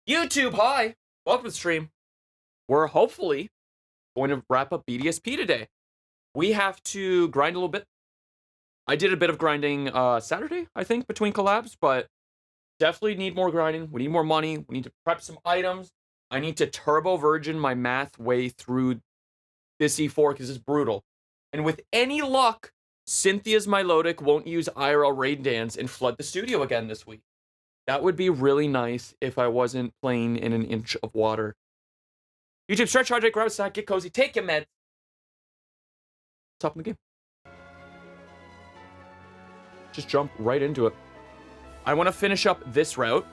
YouTube, hi! Welcome to the stream. We're hopefully going to wrap up BDSP today. We have to grind a little bit. I did a bit of grinding Saturday, I think, between collabs, but definitely need more grinding. We need more money. We need to prep some items. I need to turbo virgin my math way through this E4 because it's brutal. And with any luck, Cynthia's Milotic won't use IRL raid dance and flood the studio again this week. That would be really nice if I wasn't playing in an inch of water. YouTube, stretch, hydrate, grab a snack, get cozy, take your meds. What's up in the game? Just jump right into it. I want to finish up this route.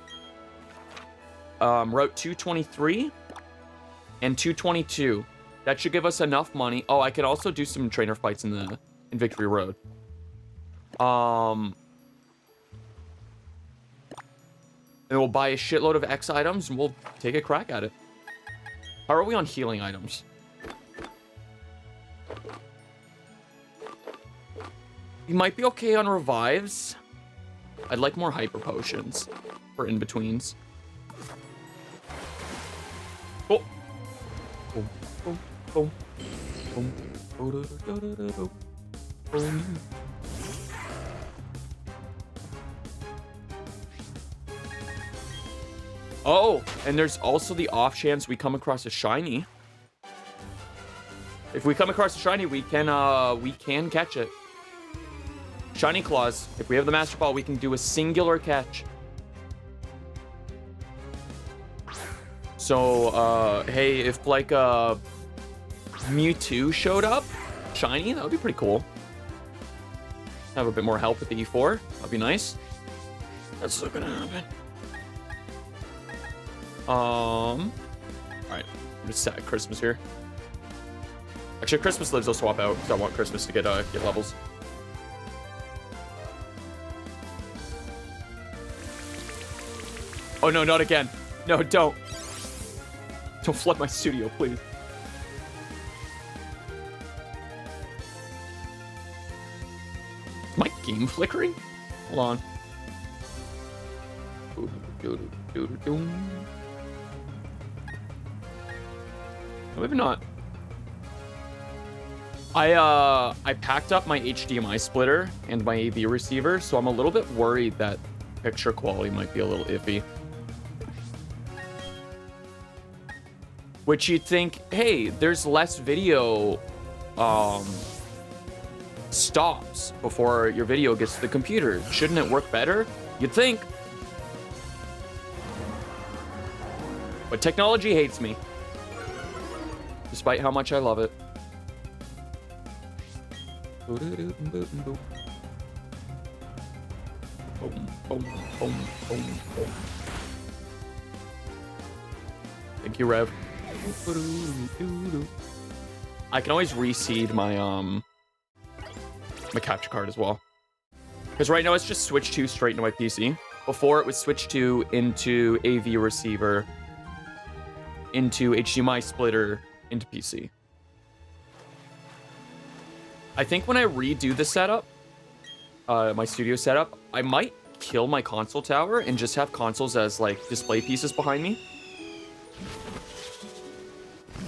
Route 223 and 222. That should give us enough money. Oh, I could also do some trainer fights in Victory Road. And we'll buy a shitload of X items and we'll take a crack at it. How are we on healing items? We might be okay on revives. I'd like more hyper potions for in-betweens. Oh. Boom, boom, boom, boom, boom, boom. Oh, and there's also the off chance we come across a shiny. If we come across a shiny, we can catch it. Shiny claws. If we have the master ball, we can do a singular catch. So, hey, if like Mewtwo showed up, shiny, that would be pretty cool. Have a bit more help with the E4. That'd be nice. That's still gonna happen. Alright. I'm just set at Christmas here. Actually, Christmas lives, I'll swap out because I want Christmas to get levels. Oh no, not again. No, don't. Don't flood my studio, please. Is my game flickering? Hold on. Maybe not. I packed up my HDMI splitter and my AV receiver, so I'm a little bit worried that picture quality might be a little iffy. Which you'd think, hey, there's less video stops before your video gets to the computer. Shouldn't it work better? You'd think. But technology hates me. Despite how much I love it. Thank you, Rev. I can always reseed my my capture card as well. Because right now it's just switched to straight into my PC. Before it was switched to into AV receiver, into HDMI splitter, into PC. I think when I redo the setup, my studio setup, I might kill my console tower and just have consoles as like display pieces behind me.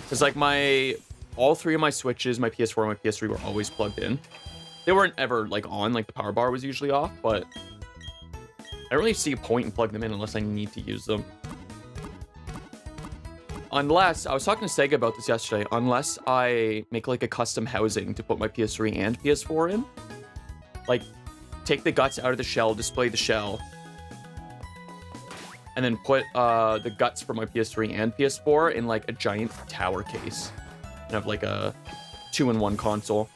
Because like all three of my switches, my PS4 and my PS3 were always plugged in. They weren't ever like on, like the power bar was usually off, but I don't really see a point in plugging them in unless I need to use them. Unless, I was talking to Sega about this yesterday, unless I make like a custom housing to put my PS3 and PS4 in. Like, take the guts out of the shell, display the shell, and then put the guts for my PS3 and PS4 in like a giant tower case. And have like a 2-in-1 console.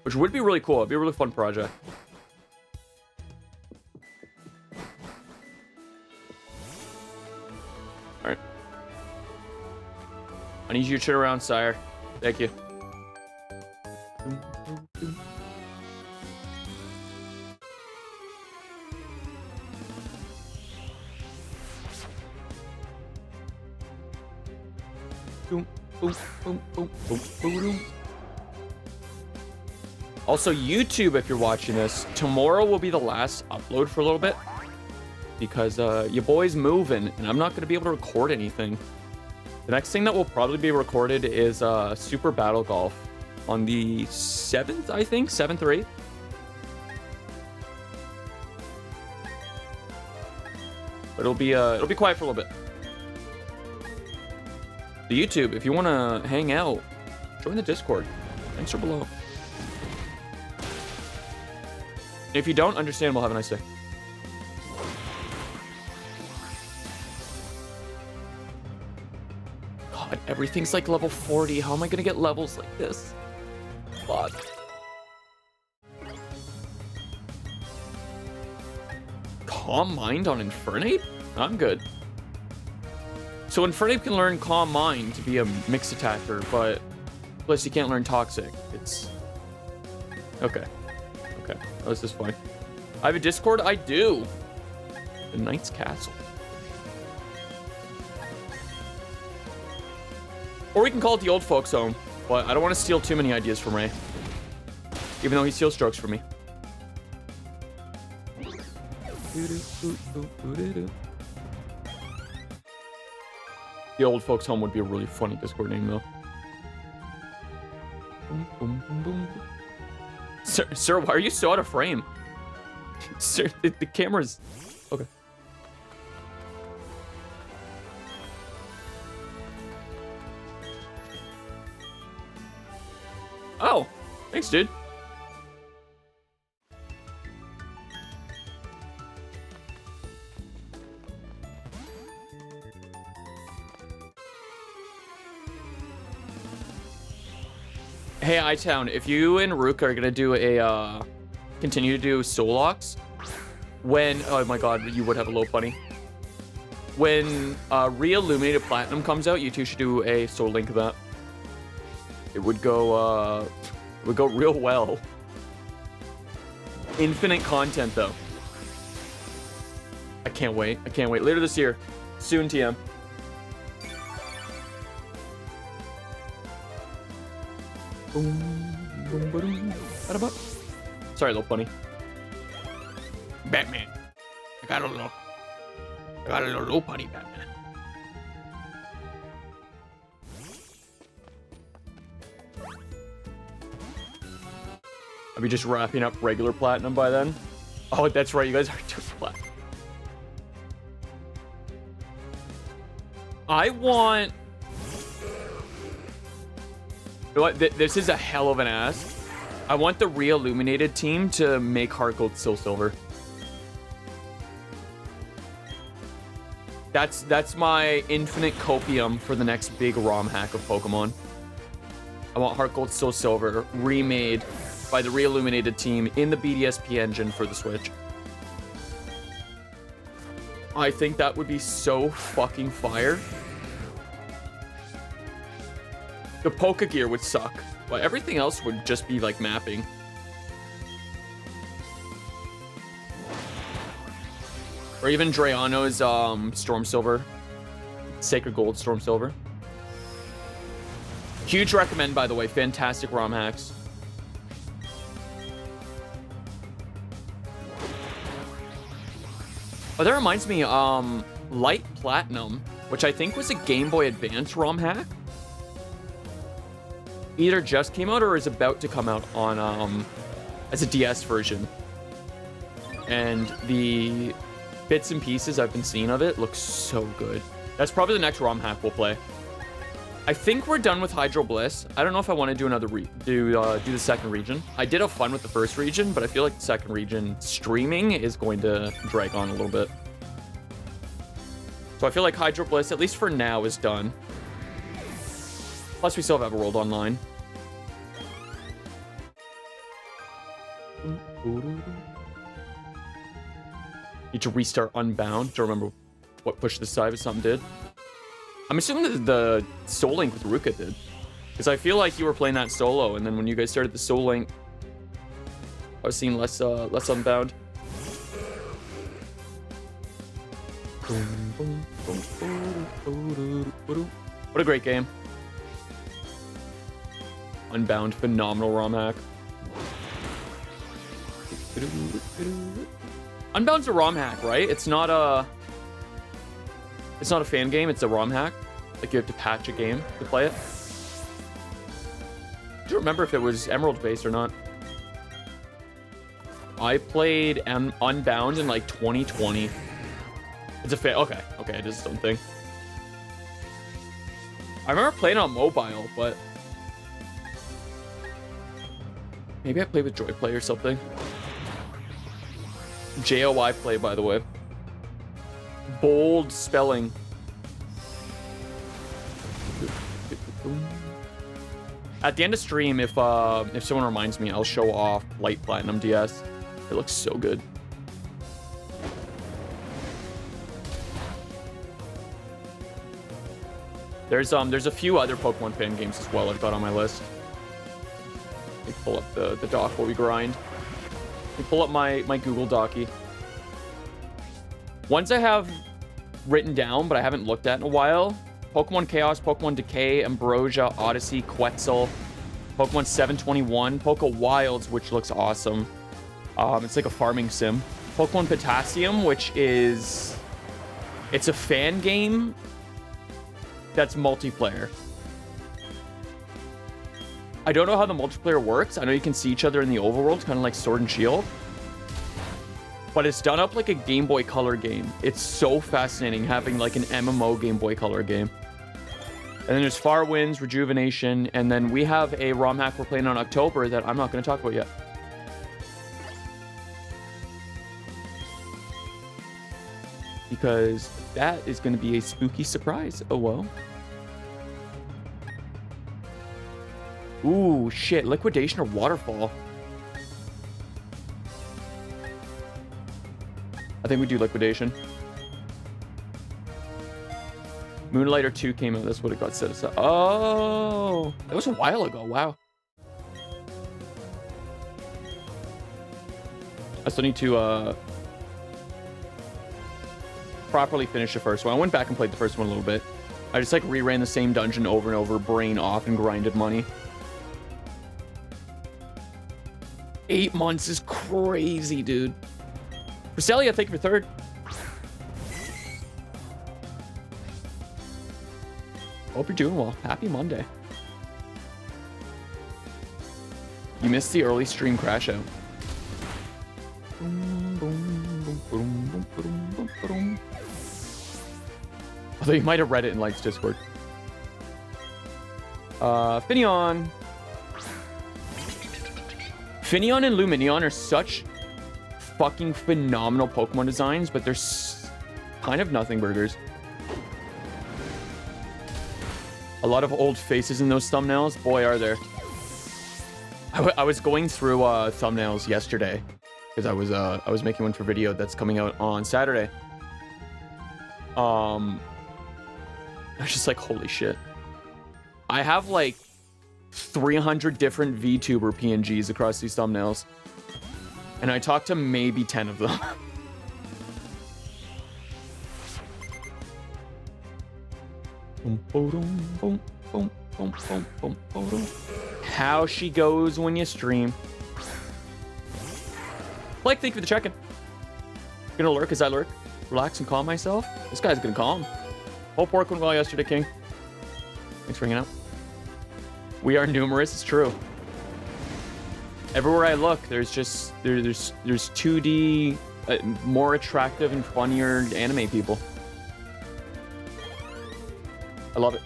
Which would be really cool. It'd be a really fun project. Alright. I need you to turn around, sire. Thank you. Also, YouTube, if you're watching this, tomorrow will be the last upload for a little bit. because your boy's moving, and I'm not going to be able to record anything. The next thing that will probably be recorded is Super Battle Golf on the 7th, I think, 7th or 8th. But it'll be quiet for a little bit. The YouTube, if you want to hang out, join the Discord. Links are below. If you don't, understandable. Have a nice day. God, everything's like level 40. How am I gonna get levels like this? Fuck. Calm Mind on Infernape? I'm good. So Infernape can learn Calm Mind to be a mixed attacker, but plus you can't learn Toxic. It's... Okay. Okay. That was just fine. I have a Discord? I do. The Knight's Castle. Or we can call it the Old Folks Home, but I don't want to steal too many ideas from Ray. Even though he steals strokes from me. The Old Folks Home would be a really funny Discord name, though. Sir, why are you so out of frame? Sir, the camera's... Okay. Oh, thanks, dude. Hey, iTown, if you and Rook are gonna do a, continue to do soul locks, when, oh my god, you would have a low bunny. When Re-Illuminated Platinum comes out, you two should do a soul link of that. It would go real well. Infinite content, though. I can't wait. I can't wait. Later this year. Soon, TM. Boom, boom, boom. Sorry, little bunny. Batman. I got a little low bunny, Batman. I'll be just wrapping up regular platinum by then. Oh, that's right. You guys are doing platinum. I want... You know what? This is a hell of an ask. I want the Re-Illuminated team to make Heart Gold Soul Silver. That's my infinite copium for the next big ROM hack of Pokemon. I want Heart Gold Soul Silver remade by the Re-Illuminated team in the BDSP engine for the Switch. I think that would be so fucking fire. The Pokegear would suck, but everything else would just be like mapping. Or even Drayano's Storm Silver. Sacred Gold Storm Silver. Huge recommend, by the way. Fantastic ROM hacks. Oh, that reminds me, Light Platinum, which I think was a Game Boy Advance ROM hack, either just came out or is about to come out on, as a DS version. And the bits and pieces I've been seeing of it looks so good. That's probably the next ROM hack we'll play. I think we're done with Hydro Bliss. I don't know if I want to do another do the second region. I did have fun with the first region, but I feel like the second region streaming is going to drag on a little bit. So I feel like Hydro Bliss, at least for now, is done. Plus, we still have Everworld Online. Need to restart Unbound to remember what Push the Side if something did. I'm assuming that the Soul Link with Ruka did. Because I feel like you were playing that solo, and then when you guys started the Soul Link, I was seeing less Unbound. What a great game. Unbound, phenomenal ROM hack. Unbound's a ROM hack, right? It's not a fan game, it's a ROM hack. Like you have to patch a game to play it. I don't remember if it was Emerald based or not. I played Unbound in like 2020. It's a fan. Okay, it is its own thing. I remember playing on mobile, but maybe I played with Joy Play or something. JOI Play, by the way. Bold spelling. At the end of stream, if someone reminds me, I'll show off Light Platinum DS. It looks so good. There's a few other Pokemon fan games as well I've got on my list. Let me pull up the doc while we grind. Let me pull up my Google Docky. Ones I have written down but I haven't looked at in a while. Pokemon Chaos, Pokemon Decay, Ambrosia, Odyssey, Quetzal, Pokemon 721, Poke Wilds, which looks awesome. It's like a farming sim. Pokemon Potassium, which is... It's a fan game that's multiplayer. I don't know how the multiplayer works. I know you can see each other in the overworld, kind of like Sword and Shield. But it's done up like a Game Boy Color game. It's so fascinating having like an MMO Game Boy Color game. And then there's Far Winds, Rejuvenation, and then we have a ROM hack we're playing on October that I'm not going to talk about yet. Because that is going to be a spooky surprise. Oh, well. Ooh, shit. Liquidation or Waterfall? I think we do Liquidation. Moonlighter 2 came out. That's what it got set aside. Oh, that was a while ago. Wow. I still need to properly finish the first one. I went back and played the first one a little bit. I just like reran the same dungeon over and over, brain off, and grinded money. 8 months is crazy, dude. Roselia, thank you for third. Hope you're doing well. Happy Monday. You missed the early stream crash out. Although you might have read it in Light's Discord. Finneon. Finneon and Lumineon are such fucking phenomenal Pokemon designs, but they're kind of nothing burgers. A lot of old faces in those thumbnails. Boy, are there. I was going through thumbnails yesterday because I was making one for video that's coming out on Saturday. I was just like, holy shit. I have like 300 different VTuber PNGs across these thumbnails. And I talked to maybe 10 of them. How she goes when you stream. Blake, thank you for the check-in. Gonna lurk as I lurk. Relax and calm myself. This guy's gonna calm. Hope work went well yesterday, King. Thanks for hanging out. We are numerous, it's true. Everywhere I look, there's just there's 2D more attractive and funnier anime people. I love it.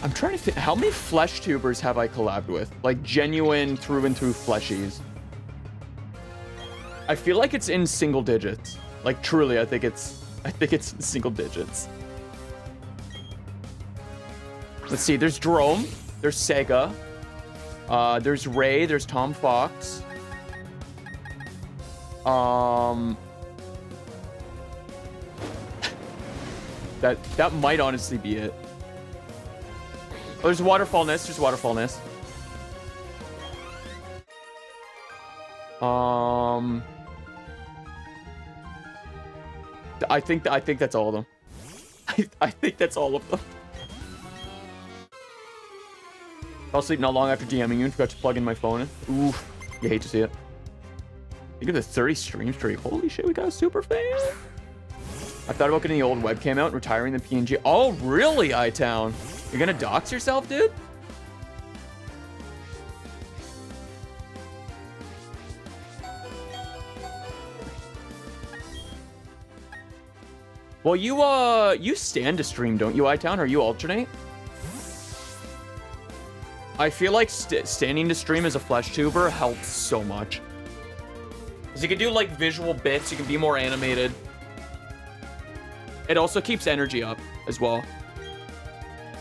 I'm trying to think, how many flesh tubers have I collabed with? Like genuine through and through fleshies. I feel like it's in single digits. Like truly, I think it's in single digits. Let's see, there's Jerome, there's Sega, there's Ray, there's Tom Fox. That might honestly be it. Oh, there's Waterfallness, there's Waterfallness. I think that's all of them. I I think that's all of them. Fell asleep not long after DMing you and forgot to plug in my phone. Oof. You hate to see it. Think of the 30 stream streak. Holy shit, we got a super fan. I thought about getting the old webcam out and retiring the PNG. Oh, really, iTown? You're gonna dox yourself, dude? Well, you stand to stream, don't you, iTown? Or you alternate? I feel like standing to stream as a flesh tuber helps so much. Because you can do, like, visual bits. You can be more animated. It also keeps energy up as well.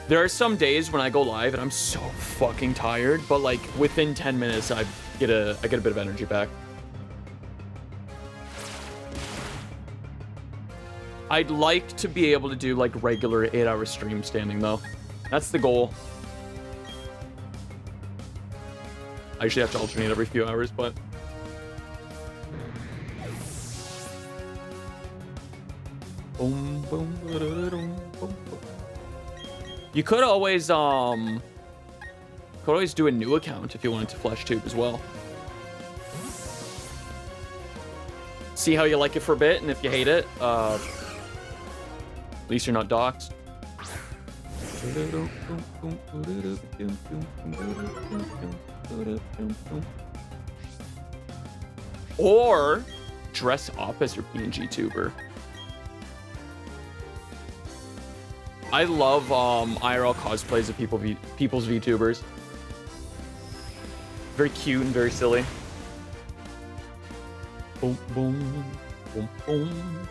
There are some days when I go live and I'm so fucking tired, but, like, within 10 minutes, I get a bit of energy back. I'd like to be able to do, like, regular 8-hour stream standing, though. That's the goal. I usually have to alternate every few hours, but... You could always do a new account if you wanted to flesh tube as well. See how you like it for a bit, and if you hate it, at least you're not doxxed. Or dress up as your PNG tuber. I love IRL cosplays of people's VTubers. Very cute and very silly. Boom, boom, boom, boom.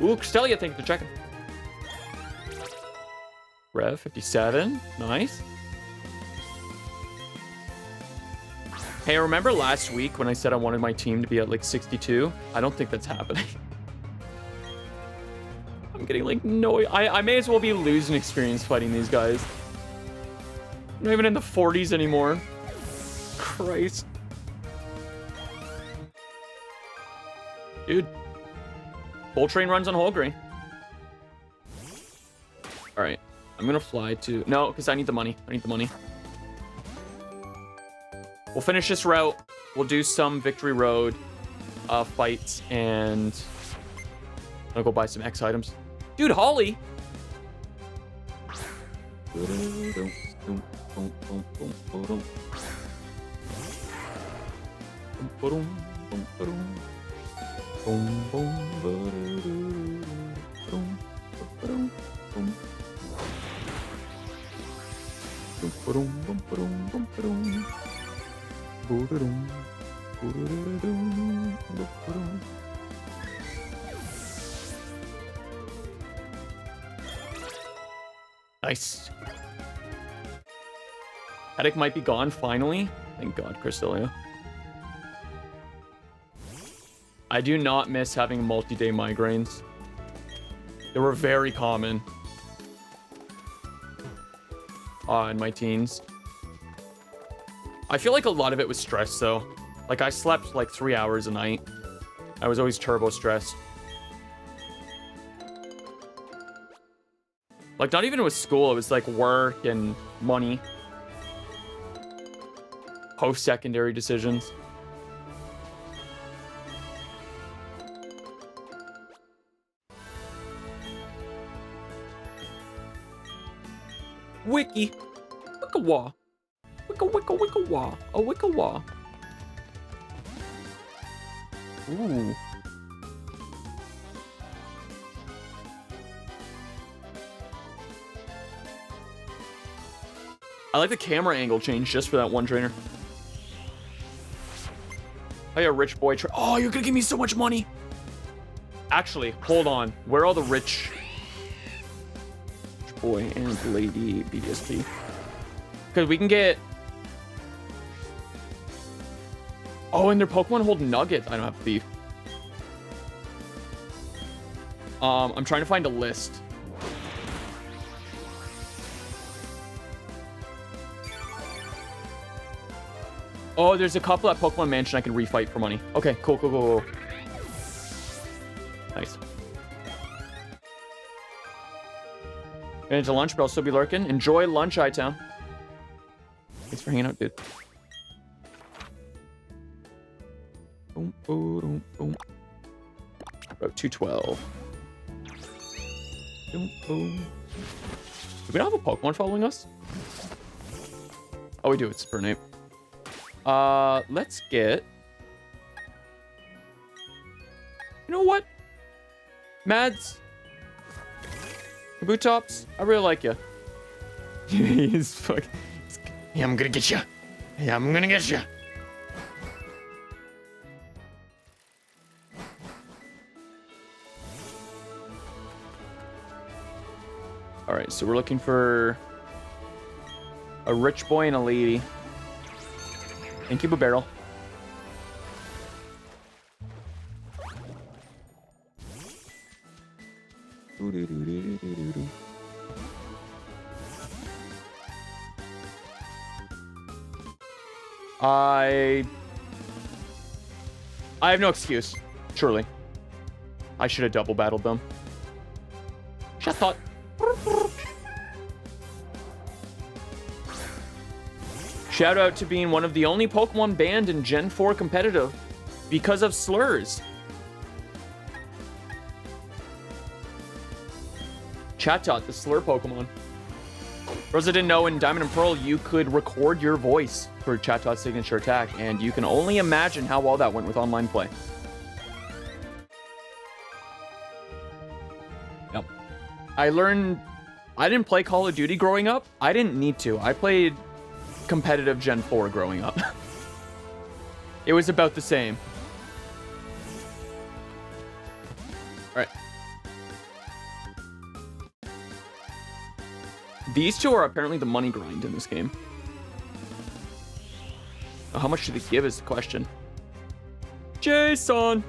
Ooh, Castelia, thank you for checking. Rev 57, nice. Hey, remember last week when I said I wanted my team to be at like 62? I don't think that's happening. I'm getting like no... I may as well be losing experience fighting these guys. I'm not even in the 40s anymore. Christ. Dude. Full train runs on Holgray. Alright. I'm gonna fly to... No, because I need the money. I need the money. We'll finish this route. We'll do some Victory Road fights, and I'll go buy some X items. Dude, Holly! Nice. Headache might be gone finally. Thank God, Crystalia. I do not miss having multi-day migraines. They were very common in my teens. I feel like a lot of it was stress, though. Like, I slept like 3 hours a night. I was always turbo stressed. Like, not even with school. It was like work and money. Post-secondary decisions. Wiki. Wicka-wah. Wicka-wicka-wicka-wah. A wicka-wah. Ooh. I like the camera angle change just for that one trainer. Oh, yeah, rich boy. Oh, you're gonna give me so much money. Actually, hold on. Where are all the rich boy and lady BDSP? Because we can get... Oh, and their Pokemon hold nuggets. I don't have beef. I'm trying to find a list. Oh, there's a couple at Pokemon Mansion I can refight for money. Okay, cool, cool, cool, cool. Nice. Going into lunch, but I'll still be lurking. Enjoy lunch, I-Town. Thanks for hanging out, dude. Boom, boom, boom. About 212. Boom, boom. Do we not have a Pokemon following us? Oh, we do. It's Burnape. Let's get... You know what? Mads. Boot Tops. I really like you. He's fucking... Yeah, I'm gonna get you. Yeah, I'm gonna get you. All right, so we're looking for a rich boy and a lady. Thank you, Barrel. I have no excuse, surely. I should have double battled them. Shut up. Shout out to being one of the only Pokemon banned in Gen 4 competitive because of slurs. Chatot, the slur Pokemon. Rosa didn't know in Diamond and Pearl you could record your voice for Chatot's signature attack, and you can only imagine how well that went with online play. Yep. I didn't play Call of Duty growing up. I didn't need to. I played competitive Gen 4 growing up. It was about the same. All right. These two are apparently the money grind in this game. How much do they give is the question. Jason!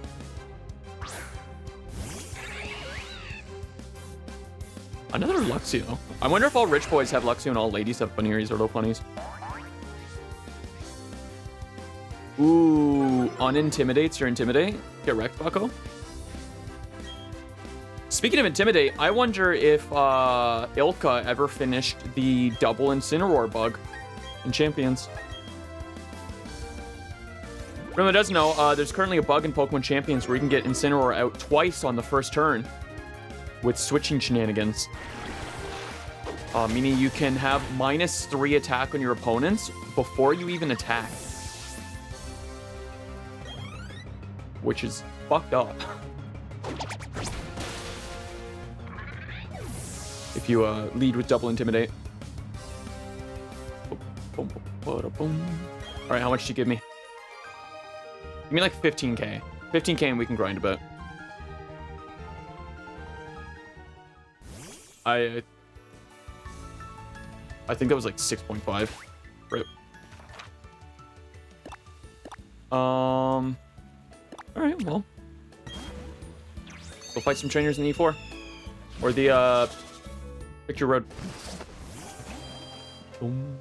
Another Luxio. I wonder if all rich boys have Luxio and all ladies have Bunearies or Lopunnies. Ooh, unintimidates or intimidate? Get wrecked, bucko. Speaking of intimidate, I wonder if Ilka ever finished the double Incineroar bug in Champions. For anyone that doesn't know, there's currently a bug in Pokemon Champions where you can get Incineroar out twice on the first turn with switching shenanigans. Meaning you can have -3 attack on your opponents before you even attack. Which is fucked up. If you lead with double intimidate. Alright, how much do you give me? Give me like 15k. 15k and we can grind a bit. I think that was like 6.5. Rip. Alright, well. Go fight some trainers in E4. Or the Picture Road. Boom.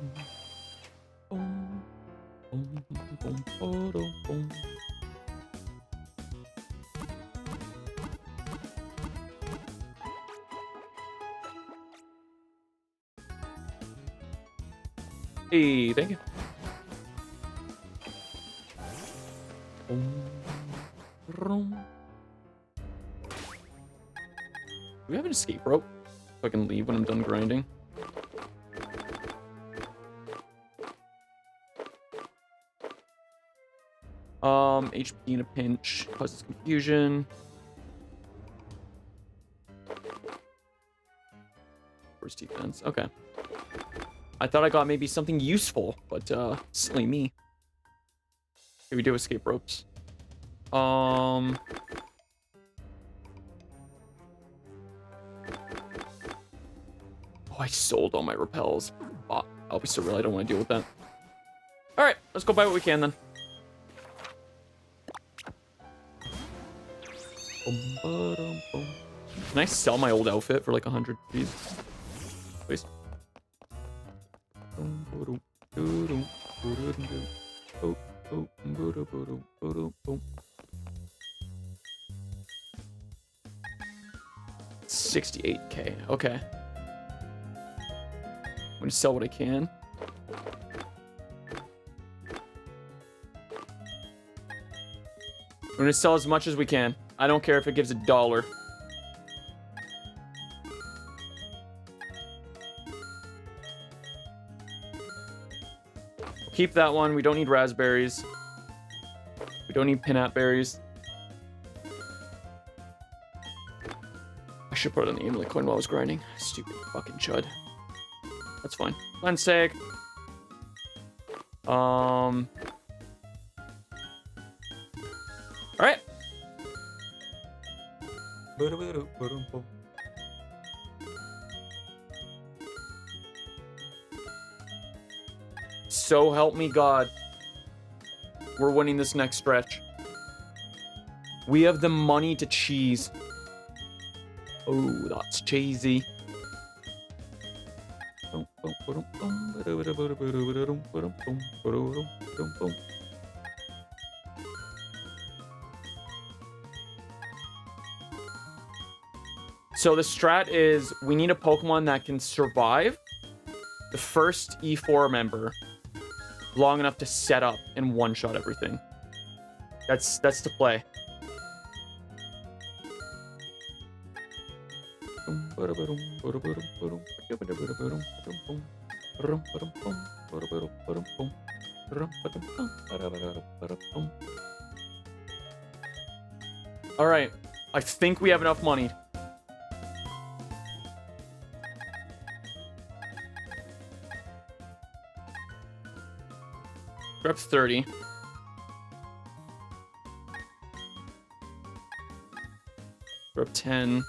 Boom. Boom. Boom. Boom. Boom. Hey, thank you. Do we have an escape rope? So I can leave when I'm done grinding. HP in a pinch causes confusion. Where's defense? Okay. I thought I got maybe something useful, but silly me. Okay, we do escape ropes. Oh, I sold all my repels. Oh, I'll be so real. I don't want to deal with that. All right, let's go buy what we can then. Can I sell my old outfit for like 100 please? Please. Oh. 68k. Okay. I'm gonna sell what I can. We're gonna sell as much as we can. I don't care if it gives $1. Keep that one. We don't need raspberries. We don't need peanut berries. I should put it on the inlet coin while I was grinding. Stupid fucking chud. That's fine. Lens sake. Alright. So help me God. We're winning this next stretch. We have the money to cheese. Oh, that's cheesy. So the strat is we need a Pokemon that can survive the first E4 member long enough to set up and one-shot everything. That's the play. All right, I think we have enough money. Grab 30. Grab 10.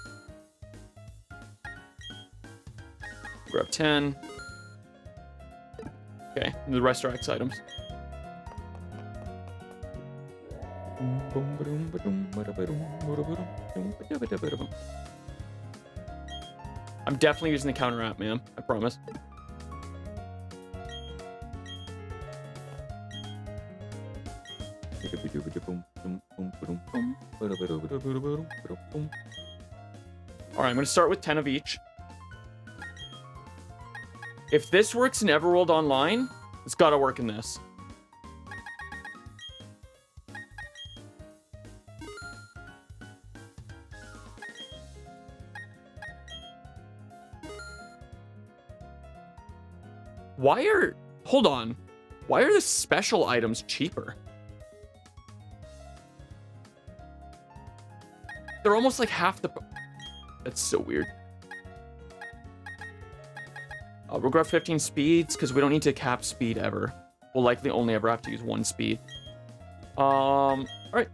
Grab 10. Okay, the rest are X items. I'm definitely using the counter app, man. I promise. All right, I'm gonna start with 10 of each. If this works in Everworld Online, it's gotta work in this. Hold on. Why are the special items cheaper? They're almost like half the... That's so weird. We'll grab 15 speeds because we don't need to cap speed ever. We'll likely only ever have to use one speed. All right.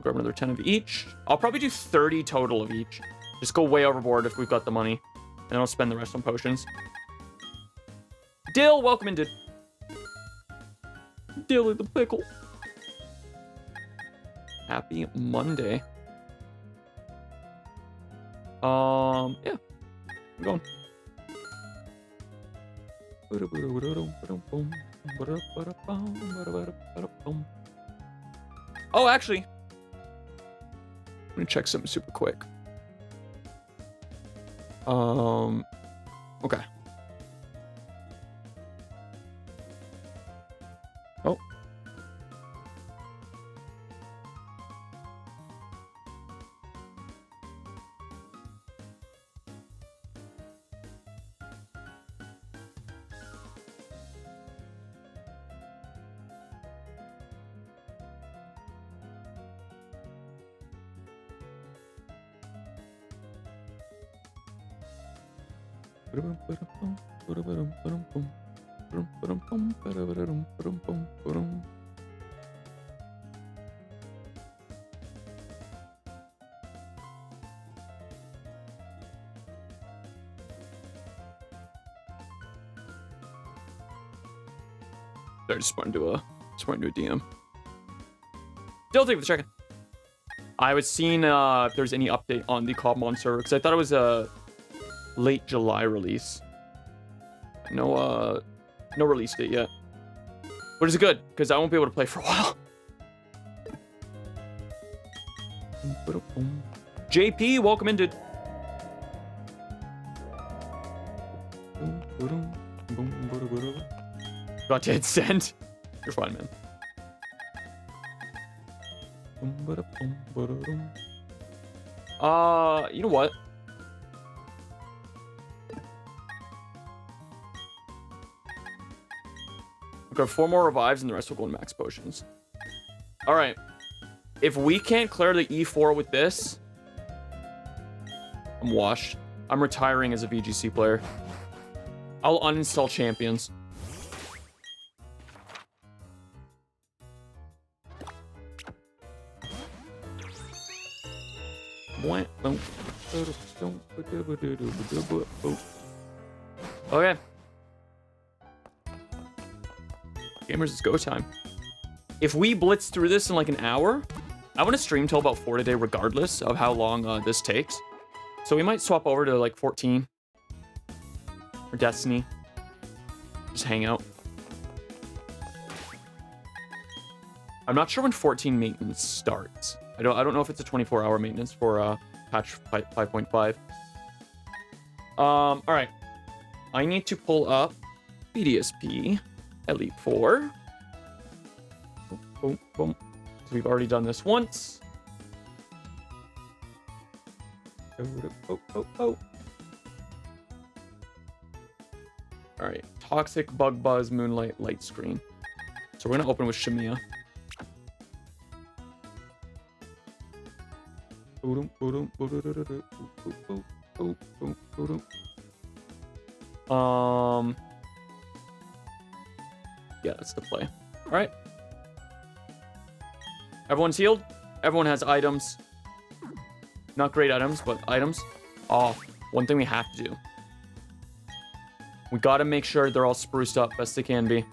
Grab another 10 of each. I'll probably do 30 total of each. Just go way overboard if we've got the money. And I'll spend the rest on potions. Dill, welcome in, dude. Dilly the pickle. Happy Monday. Yeah. I'm going. Oh, actually, I'm gonna check something super quick. Okay. Oh. I just went into a DM. Still thank you for checking. I was seeing if there's any update on the Cobmon server because I thought it was a late July release. No release date yet. But it's good because I won't be able to play for a while. JP, welcome in, dude. Got to hit send. You're fine, man. You know what? We've got 4 more revives and the rest will go in max potions. Alright. If we can't clear the E4 with this, I'm washed. I'm retiring as a VGC player. I'll uninstall champions. Okay. Gamers, it's go time. If we blitz through this in like an hour, I want to stream till about 4 today regardless of how long this takes. So we might swap over to like 14. Or Destiny. Just hang out. I'm not sure when 14 maintenance starts. I don't know if it's a 24-hour maintenance for patch 5.5. All right. I need to pull up BDSP Elite 4. Boom, boom, boom. So we've already done this once. Oh, oh, oh. All right. Toxic, Bug Buzz, Moonlight, Light Screen. So we're going to open with Shamiya. Yeah, that's the play. All right. Everyone's healed. Everyone has items. Not great items, but items. Oh, one thing we have to do. We gotta make sure they're all spruced up best they can be.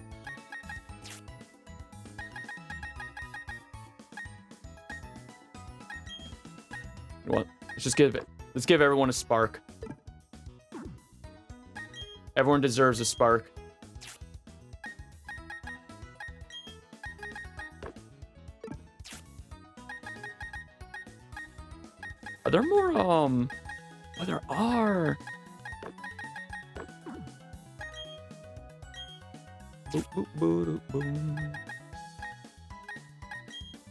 You know what? Let's give everyone a spark. Everyone deserves a spark. Are there more, Oh, there are. Boop, boop, boop, boom.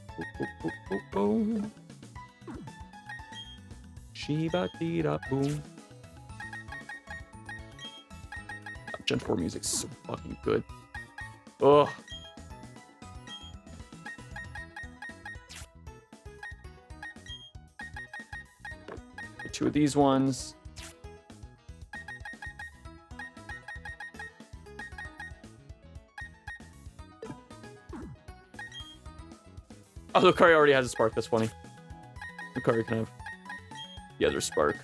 Boop, boop, boop, boop, boom. Shiba dee da boom. Gen 4 music's so fucking good. Ugh. Get 2 of these ones. Oh, Lucario already has a spark. That's funny. Lucario can have the other spark.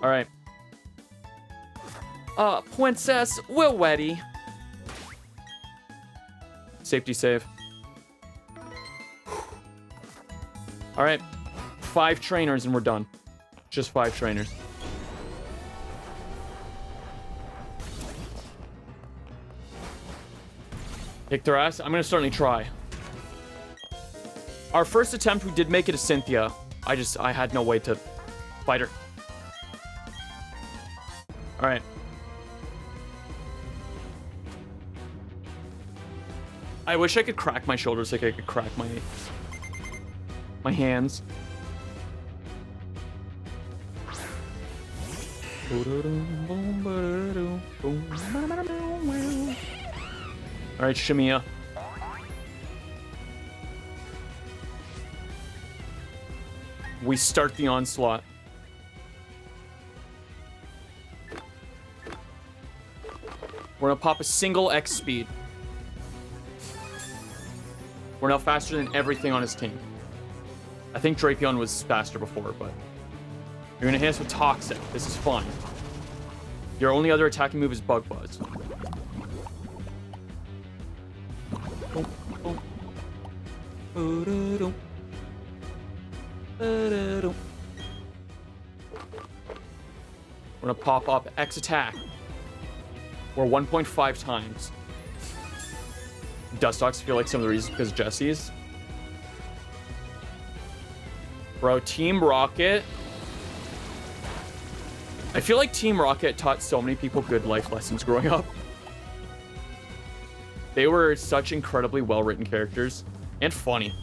All right. Princess, we're ready. Safety save. All right. 5 trainers and we're done. Just 5 trainers. Kick their ass. I'm gonna certainly try. Our first attempt, we did make it a Cynthia. I had no way to fight her. All right. I wish I could crack my shoulders like I could crack my hands. All right, Shamiya. We start the onslaught. We're gonna pop a single X speed. We're now faster than everything on his team. I think Drapion was faster before, but you're gonna hit us with Toxic. This is fun. Your only other attacking move is Bug Buzz. We're gonna pop up X attack. Or 1.5 times. Dustox feel like some of the reasons because Jesse's. Bro, Team Rocket. I feel like Team Rocket taught so many people good life lessons growing up. They were such incredibly well-written characters. And funny.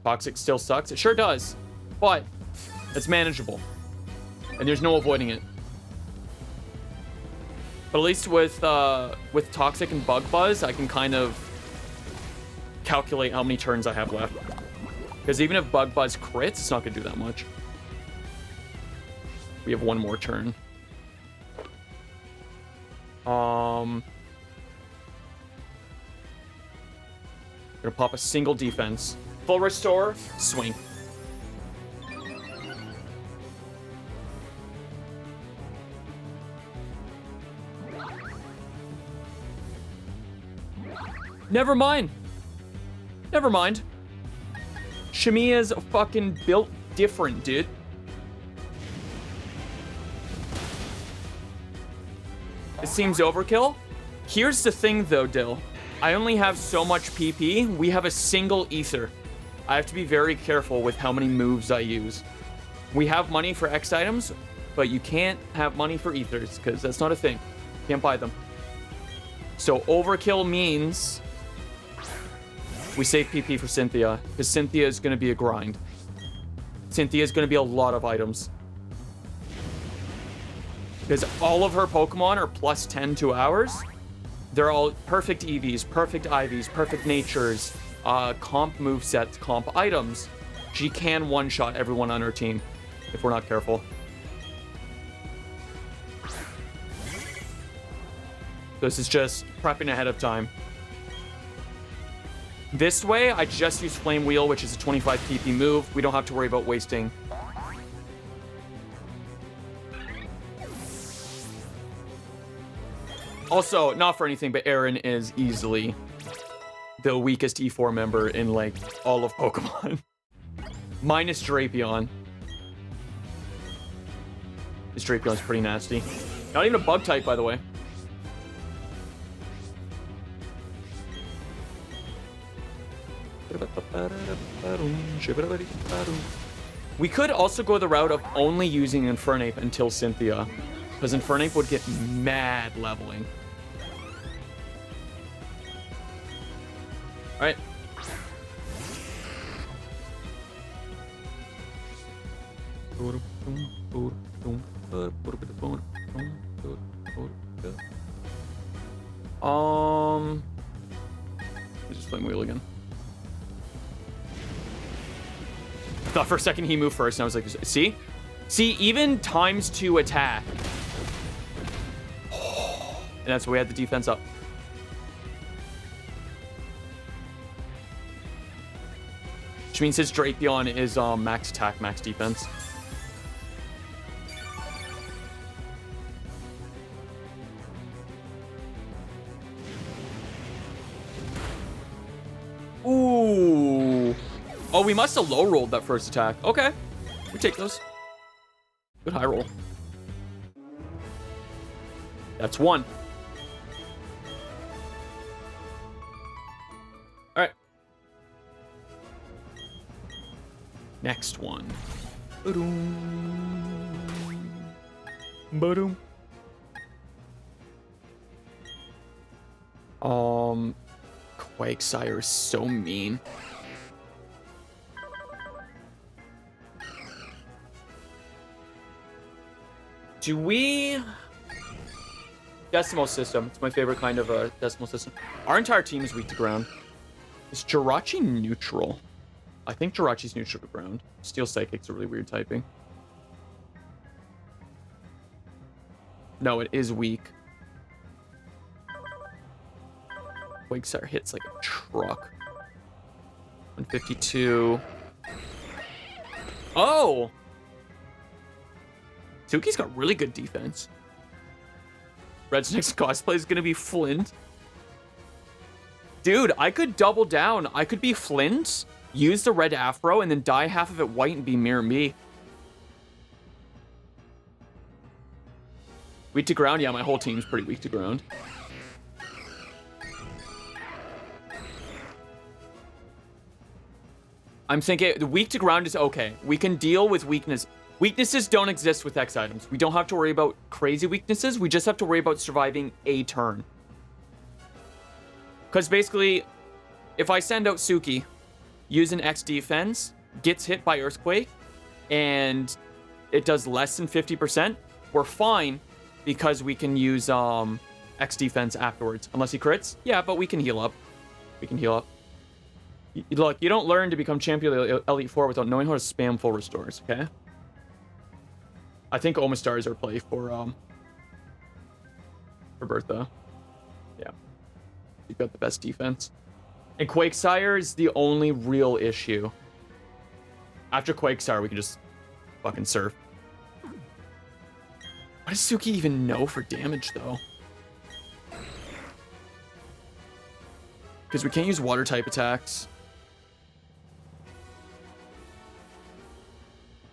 Toxic still sucks. It sure does. But it's manageable. And there's no avoiding it. But at least with Toxic and Bug Buzz, I can kind of calculate how many turns I have left. Because even if Bug Buzz crits, it's not going to do that much. We have one more turn. Gonna pop a single defense. Full restore, swing. Never mind. Never mind. Shamiya's fucking built different, dude. It seems overkill. Here's the thing, though, Dill. I only have so much PP. We have a single ether. I have to be very careful with how many moves I use. We have money for X items, but you can't have money for ethers, because that's not a thing. You can't buy them. So overkill means we save PP for Cynthia, because Cynthia is going to be a grind. Cynthia is going to be a lot of items. Because all of her Pokemon are plus 10 to ours. They're all perfect EVs, perfect IVs, perfect natures, comp movesets, comp items. She can one-shot everyone on her team if we're not careful. This is just prepping ahead of time. This way, I just use Flame Wheel, which is a 25 PP move. We don't have to worry about wasting. Also, not for anything, but Aaron is easily the weakest E4 member in, like, all of Pokemon. Minus Drapion. This Drapion's pretty nasty. Not even a bug type, by the way. We could also go the route of only using Infernape until Cynthia, because Infernape would get mad leveling. Alright. Let's just Flame Wheel again. I thought for a second he moved first, and I was like, see? See, even ×2 attack. And that's why we had the defense up. Which means his Drapion is max attack, max defense. Ooh. Oh, we must have low rolled that first attack. Okay. We take those. Good high roll. That's one. All right. Next one. Ba-doom. Ba-doom. Quagsire is so mean. Do we... Decimal system. It's my favorite kind of decimal system. Our entire team is weak to ground. Is Jirachi neutral? I think Jirachi's neutral to ground. Steel Psychic's a really weird typing. No, it is weak. Quagsire hits like a truck. 152. Oh! Suki's got really good defense. Red's next cosplay is gonna be Flint. Dude, I could double down. I could be Flint, use the red afro, and then dye half of it white and be Mirror Me. Weak to ground? Yeah, my whole team's pretty weak to ground. I'm thinking the weak to ground is okay. We can deal with weakness. Weaknesses don't exist with X items. We don't have to worry about crazy weaknesses. We just have to worry about surviving a turn. Because basically, if I send out Suki, use an X defense, gets hit by Earthquake, and it does less than 50%, we're fine because we can use X defense afterwards. Unless he crits. Yeah, but we can heal up. We can heal up. Look, you don't learn to become champion of the Elite Four without knowing how to spam full restores, okay? I think Omastar is our play for Bertha. Yeah. You've got the best defense. And Quakesire is the only real issue. After Quakesire, we can just fucking surf. What does Suki even know for damage, though? Because we can't use water-type attacks.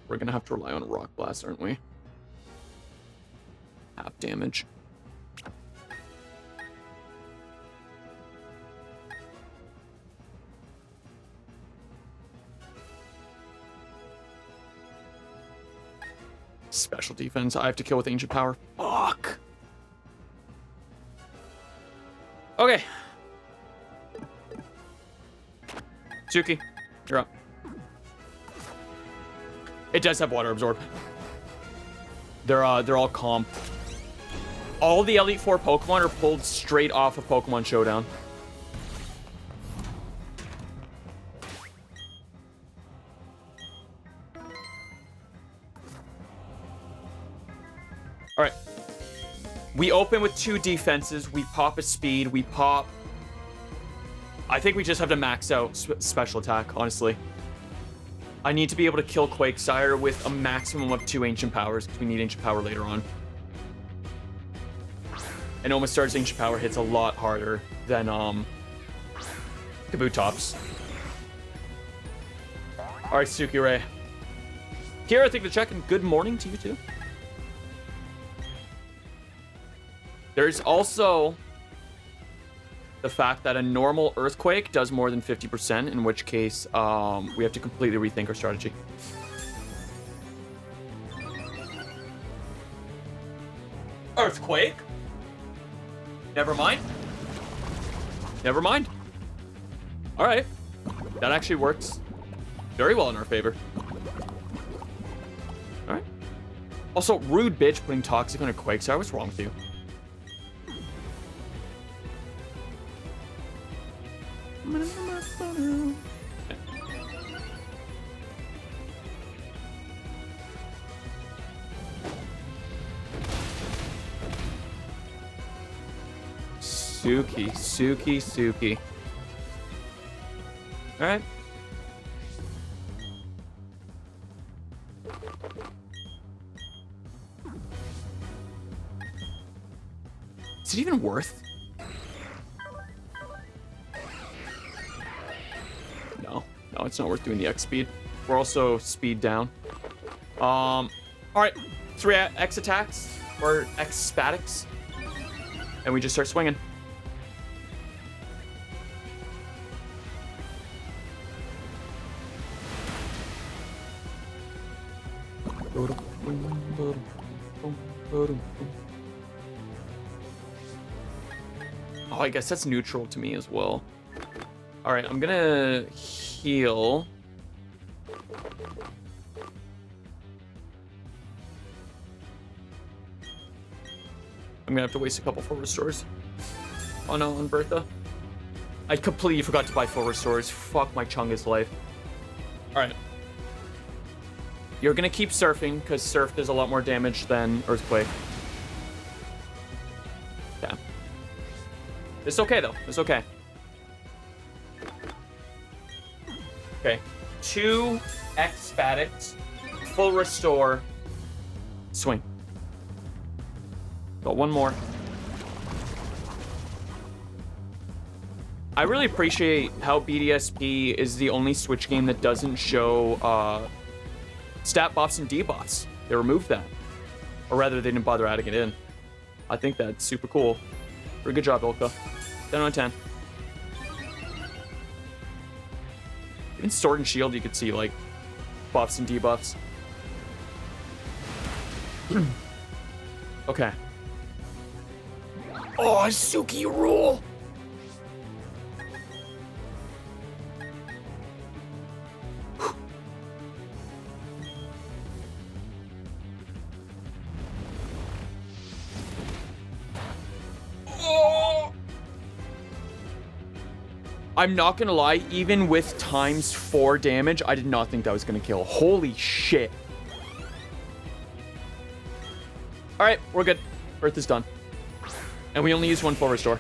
We're gonna have to rely on Rock Blast, aren't we? Half damage. Special defense. I have to kill with Ancient Power. Fuck. Okay. Suki, you're up. It does have Water Absorb. They're all comp. All the Elite Four Pokemon are pulled straight off of Pokemon Showdown. All right. We open with 2 defenses. We pop a speed. We pop. I think we just have to max out special attack, honestly. I need to be able to kill Quakesire with a maximum of 2 Ancient Powers, because we need Ancient Power later on. And Omastar's Ancient Power hits a lot harder than Kabutops. Alright, Suki-Ray. Kira, thank you for checking. Good morning to you too. There's also the fact that a normal Earthquake does more than 50%, in which case we have to completely rethink our strategy. Earthquake? Never mind. Never mind. All right. That actually works very well in our favor. All right. Also, rude bitch putting Toxic on a Quakesire. What's wrong with you? Suki. All right. Is it even worth? No, it's not worth doing the X speed. We're also speed down. All right, 3 X attacks or X spatics, and we just start swinging. Oh, I guess that's neutral to me as well. All right, I'm gonna heal. I'm gonna have to waste a couple full restores. Oh no, on Bertha. I completely forgot to buy full restores. Fuck my Chungus life. All right. You're gonna keep surfing, because surf does a lot more damage than Earthquake. Yeah. It's okay, though. It's okay. Okay. 2 X Spatics, full restore, swing. Got 1 more. I really appreciate how BDSP is the only Switch game that doesn't show stat buffs and debuffs. They removed that. Or rather, they didn't bother adding it in. I think that's super cool. Very good job, Ilka. 10 out of 10. In Sword and Shield, you could see, like, buffs and debuffs. Okay. Oh, Suki rule! I'm not gonna lie, even with ×4 damage, I did not think that was gonna kill. Holy shit. Alright, we're good. Earth is done. And we only use 1 full restore.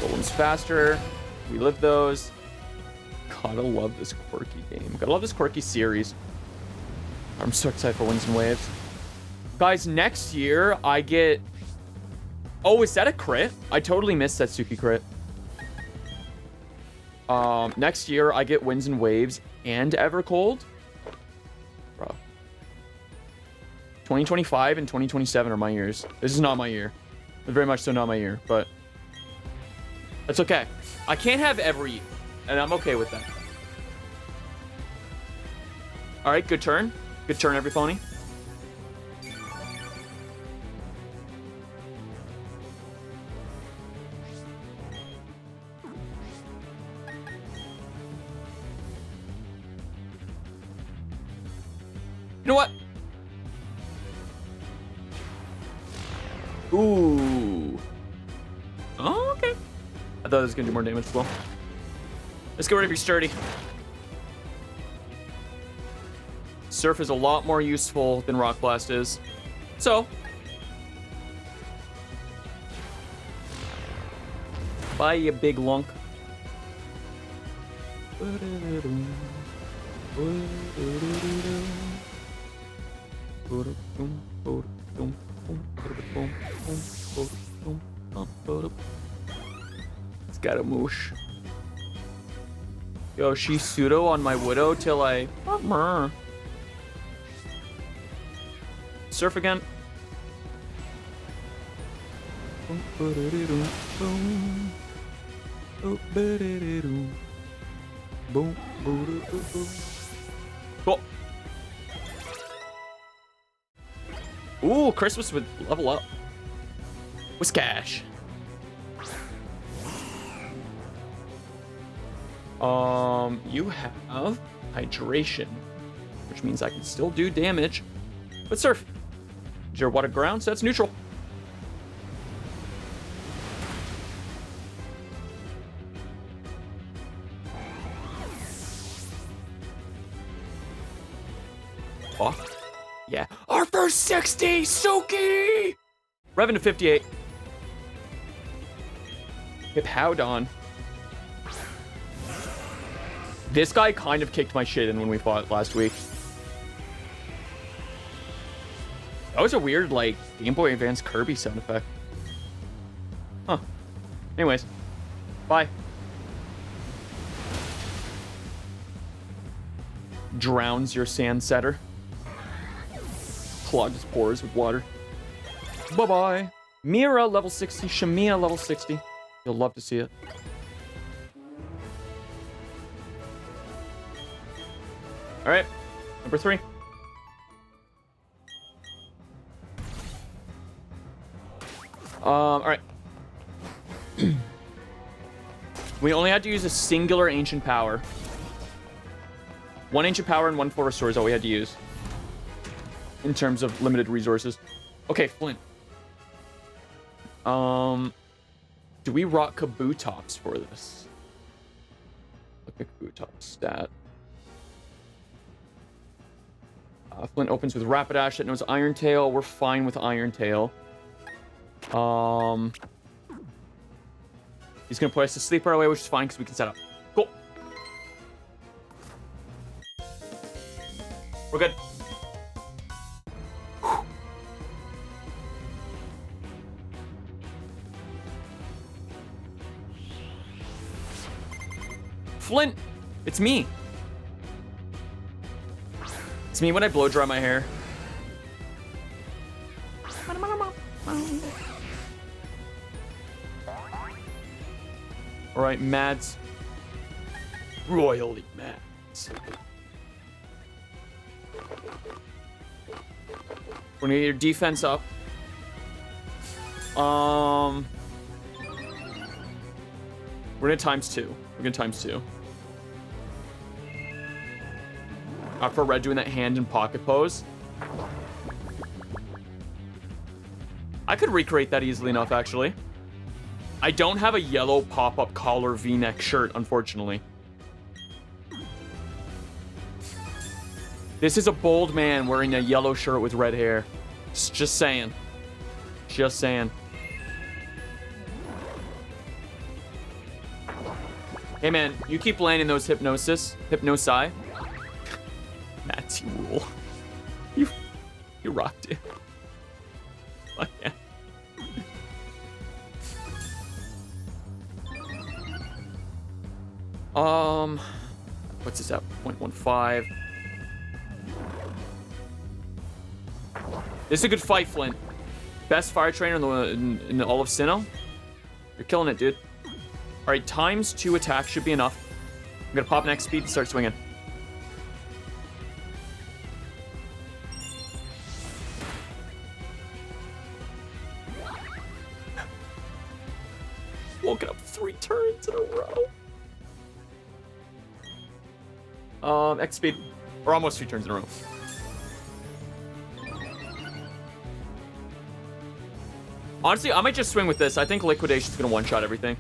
Golem's faster. We live those. Gotta love this quirky game. Gotta love this quirky series. I'm so excited for Winds and Waves. Guys, next year I get... Oh, is that a crit? I totally missed that Suki crit. Next year I get Winds and Waves and Evercold. Bro. 2025 and 2027 are my years. This is not my year. Very much so not my year, but... That's okay. I can't have every year, and I'm okay with that. Alright, good turn. Good turn, every pony. You know what? Ooh. Oh, okay. I thought it was going to do more damage as well. Let's get rid of your sturdy. Surf is a lot more useful than Rock Blast is. So. Bye, you big lunk. It's got a moosh. Yo, she pseudo on my Widow till I... Surf again. Cool. Ooh, Christmas would level up. Whiskash. You have hydration, which means I can still do damage. But surf. Your water ground, so that's neutral. Oh, yeah. Our first 60, Suki! Revin to 58. Hip Howdon. This guy kind of kicked my shit in when we fought last week. That was a weird, like, Game Boy Advance Kirby sound effect. Huh. Anyways. Bye. Drowns your sand setter. Clogged his pores with water. Bye-bye. Mira, level 60. Shamia, level 60. You'll love to see it. Alright. Number 3. Alright. We only had to use a singular ancient power. 1 ancient power and 1 full restore is all we had to use. In terms of limited resources. Okay, Flint. Do we rock Kabutops for this? Look at Kabutops stat. Flint opens with Rapidash that knows Iron Tail. We're fine with Iron Tail. He's gonna put us to sleep right away, which is fine because we can set up. Cool. We're good. Flint, it's me. It's me when I blow dry my hair. All right, Mads. Royally Mads. We're gonna get your defense up. We're gonna times 2. We're gonna times 2. After Red doing that hand and pocket pose. I could recreate that easily enough, actually. I don't have a yellow pop-up collar V-neck shirt, unfortunately. This is a bold man wearing a yellow shirt with red hair. Just saying. Just saying. Hey, man, you keep landing those hypnosi. Matt, you rule. You rocked it. Fuck yeah. What's this at? 0.15. This is a good fight, Flint. Best fire trainer in all of Sinnoh. You're killing it, dude. All right, times 2 attack should be enough. I'm gonna pop next speed and start swinging. Woken up 3 turns in a row. X speed. Or almost 3 turns in a row. Honestly, I might just swing with this. I think Liquidation's gonna one-shot everything.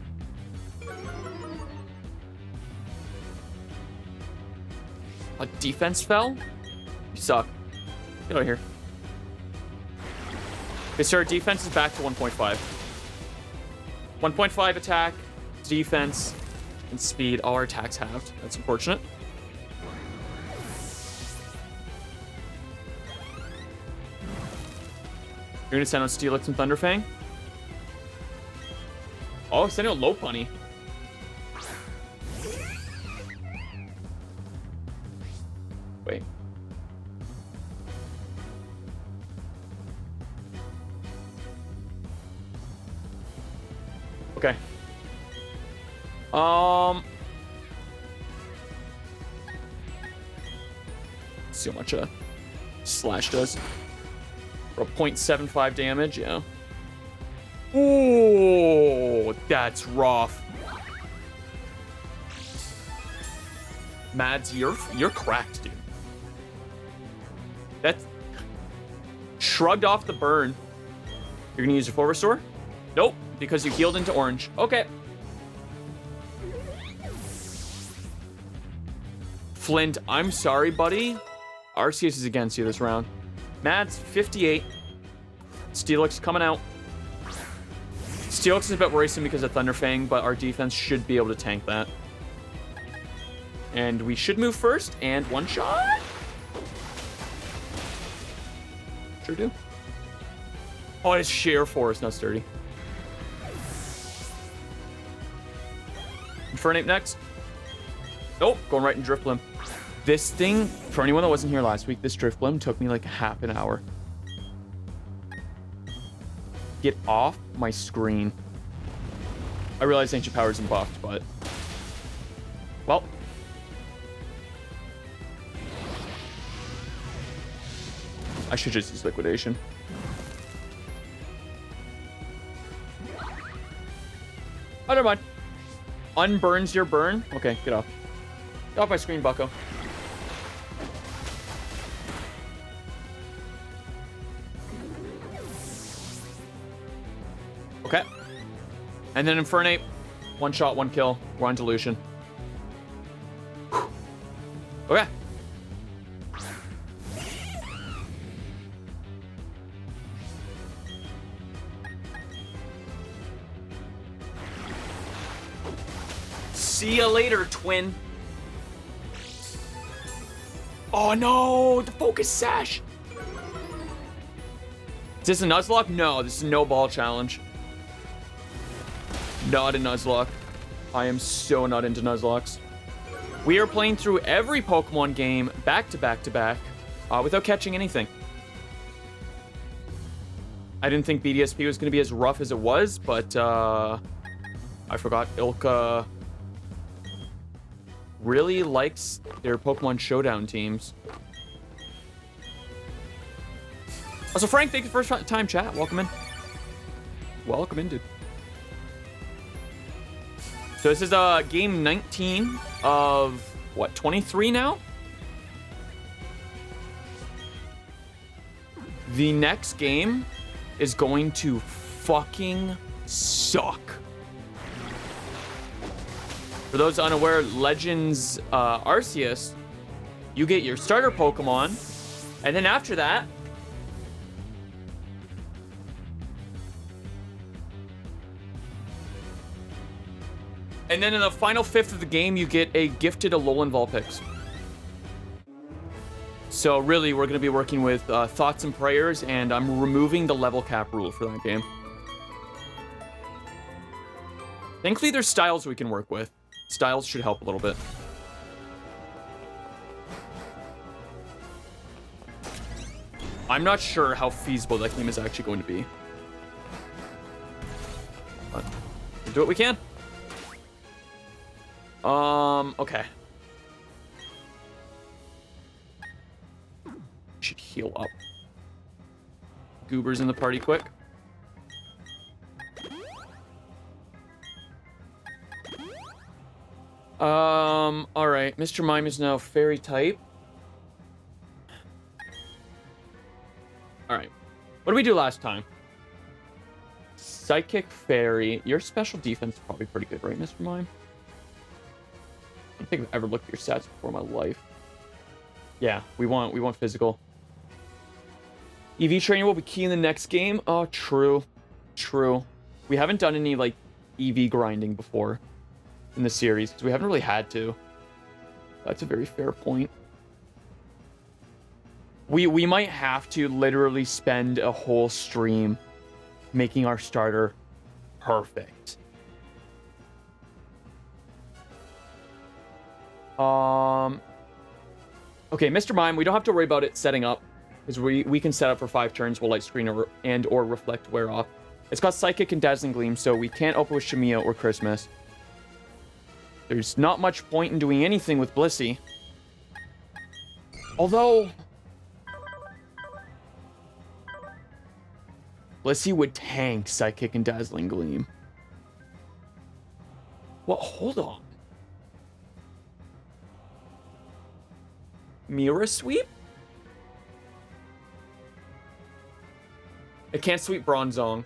A defense fell? You suck. Get out of here. Okay, so our defense is back to 1.5. 1.5 attack, defense, and speed. All our attacks halved. That's unfortunate. You're gonna send out Steelix and Thunderfang? Oh, sending out Lopunny. Wait. Okay. Let's see how much a slash does. For a 0.75 damage, yeah. Ooh, that's rough. Mads, you're cracked, dude. That's shrugged off the burn. You're gonna use your full restore? Nope, because you healed into orange. Okay. Flint, I'm sorry, buddy. Arceus is against you this round. Mads, 58. Steelix coming out. Steelix is a bit worrisome because of Thunderfang, but our defense should be able to tank that. And we should move first, and one shot. Sure do. Oh, it's Sheer Force, not Sturdy. Infernape next. Nope, going right in Drifblim. This thing, for anyone that wasn't here last week, this Drifblim took me like half an hour. Get off my screen. I realize Ancient Power isn't buffed, but... Well. I should just use Liquidation. Oh, never mind. Unburns your burn? Okay, get off. Get off my screen, bucko. Okay. And then Infernape. One shot, one kill. We're on Dilution. Whew. Okay. See ya later, twin. Oh no, the Focus Sash. Is this a Nuzlocke? No, this is a no ball challenge. Not a Nuzlocke. I am so not into Nuzlocks. We are playing through every Pokemon game back to back to back without catching anything. I didn't think BDSP was going to be as rough as it was, but I forgot Ilka really likes their Pokemon Showdown teams. Also, Frank, thank you for first time chat. Welcome in. Welcome in, dude. So this is game 19 of, what, 23 now? The next game is going to fucking suck. For those unaware, Legends Arceus, you get your starter Pokemon, and then after that, and then in the final fifth of the game, you get a gifted Alolan Vulpix. So really, we're going to be working with Thoughts and Prayers, and I'm removing the level cap rule for that game. Thankfully, there's styles we can work with. Styles should help a little bit. I'm not sure how feasible that game is actually going to be. But we'll do what we can. Okay. Should heal up. Goober's in the party quick. Alright. Mr. Mime is now fairy type. Alright. What did we do last time? Psychic Fairy. Your special defense is probably pretty good, right, Mr. Mime? I don't think I've ever looked at your stats before in my life. Yeah, we want physical. EV training will be key in the next game. Oh, true. True. We haven't done any, like, EV grinding before in the series, because we haven't really had to. That's a very fair point. We might have to literally spend a whole stream making our starter perfect. Okay, Mr. Mime, we don't have to worry about it setting up, because we can set up for 5 turns while Light Screen or Reflect wear off. It's got Psychic and Dazzling Gleam, so we can't open with Shamiya or Christmas. There's not much point in doing anything with Blissey. Although Blissey would tank Psychic and Dazzling Gleam. Well, hold on. Mirror Sweep? It can't sweep Bronzong.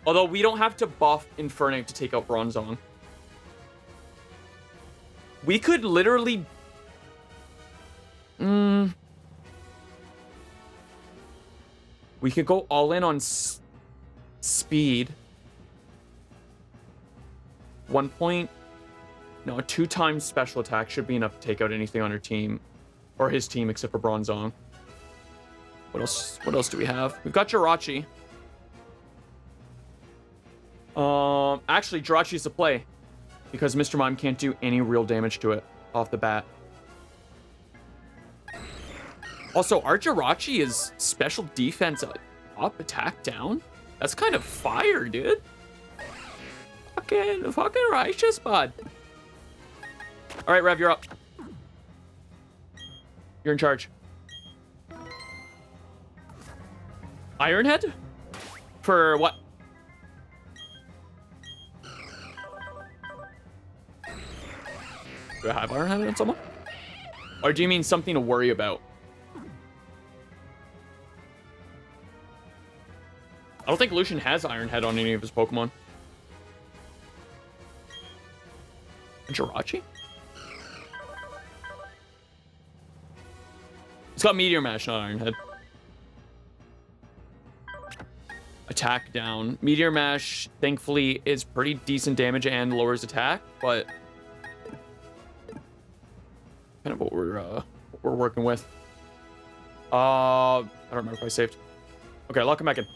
Although we don't have to buff Infernape to take out Bronzong. We could literally... We could go all in on speed. 1 point... No, 2 times special attack should be enough to take out anything on her team. Or his team, except for Bronzong. What else do we have? We've got Jirachi. Actually, Jirachi's the play. Because Mr. Mime can't do any real damage to it off the bat. Also, our Jirachi is special defense up, attack down. That's kind of fire, dude. Fucking righteous, bud. All right, Rev, you're up. You're in charge. Ironhead? For what? Do I have Ironhead on someone? Or do you mean something to worry about? I don't think Lucian has Ironhead on any of his Pokemon. Jirachi? It's got Meteor Mash, not Ironhead. Attack down. Meteor Mash, thankfully, is pretty decent damage and lowers attack, but kind of what we're working with. I don't remember if I saved. Okay, lock him back in.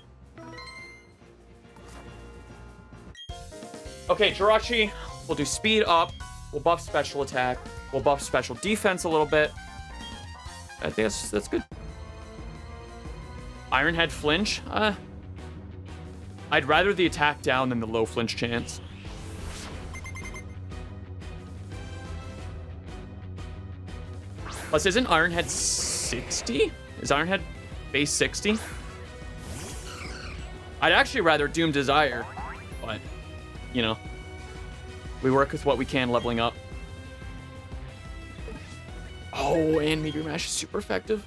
Okay, Jirachi, we'll do speed up. We'll buff special attack. We'll buff special defense a little bit. I think that's good. Ironhead flinch. I'd rather the attack down than the low flinch chance. Plus, isn't Ironhead 60? Is Ironhead base 60? I'd actually rather Doom Desire, but, you know, we work with what we can leveling up. Oh, and Meteor Mash is super effective.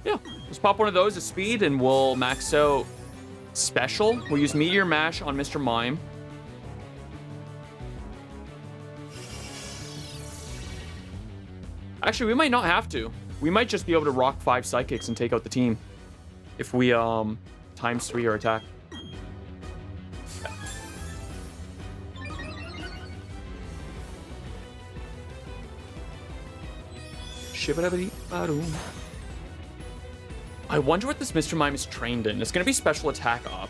Yeah, let's pop one of those at speed and we'll max out special. We'll use Meteor Mash on Mr. Mime. Actually, we might not have to. We might just be able to rock 5 psychics and take out the team if we times 3 our attack. I wonder what this Mr. Mime is trained in. It's going to be special attack up.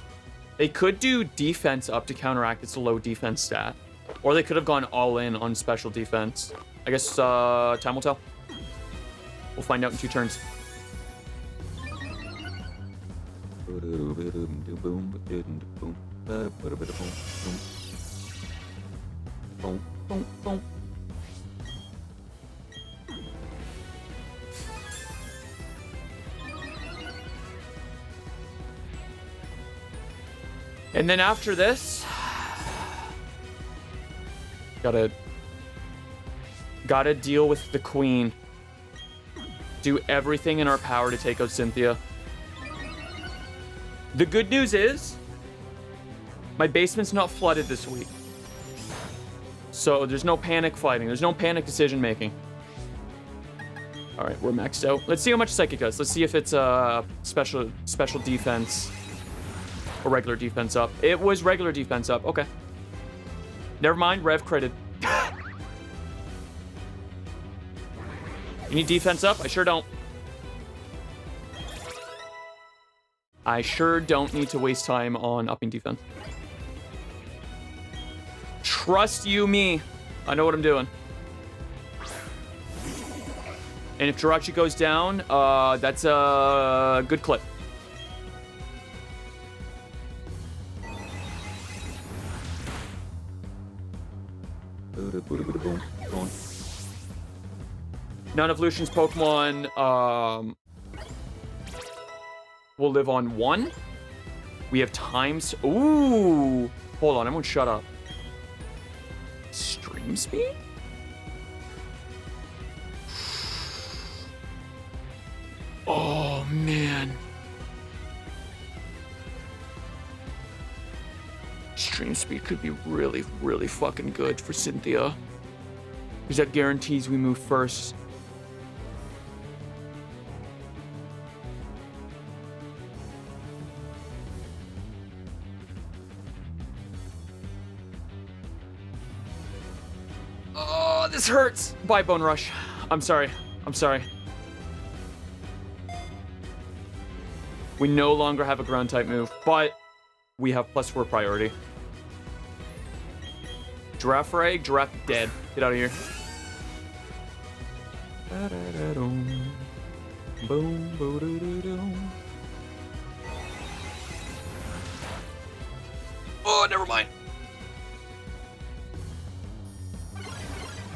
They could do defense up to counteract its low defense stat. Or they could have gone all in on special defense. I guess time will tell. We'll find out in 2 turns. And then after this, gotta deal with the queen. Do everything in our power to take out Cynthia. The good news is, my basement's not flooded this week. So there's no panic fighting. There's no panic decision making. All right, we're maxed out. Let's see how much Psychic does. Let's see if it's special defense or regular defense up. It was regular defense up. Okay. Never mind. Rev critted. You need defense up? I sure don't. I sure don't need to waste time on upping defense. Trust you me. I know what I'm doing. And if Jirachi goes down, that's a good clip. Non-evolution's Pokemon will live on 1. We have times. Ooh, hold on, everyone, shut up. Stream speed. Oh man. Stream speed could be really, really fucking good for Cynthia. Because that guarantees we move first. Oh, this hurts. Bye, Bone Rush. I'm sorry. I'm sorry. We no longer have a ground type move, but we have +4 priority. Giraffe Rag, Giraffe dead. Get out of here. Oh, never mind.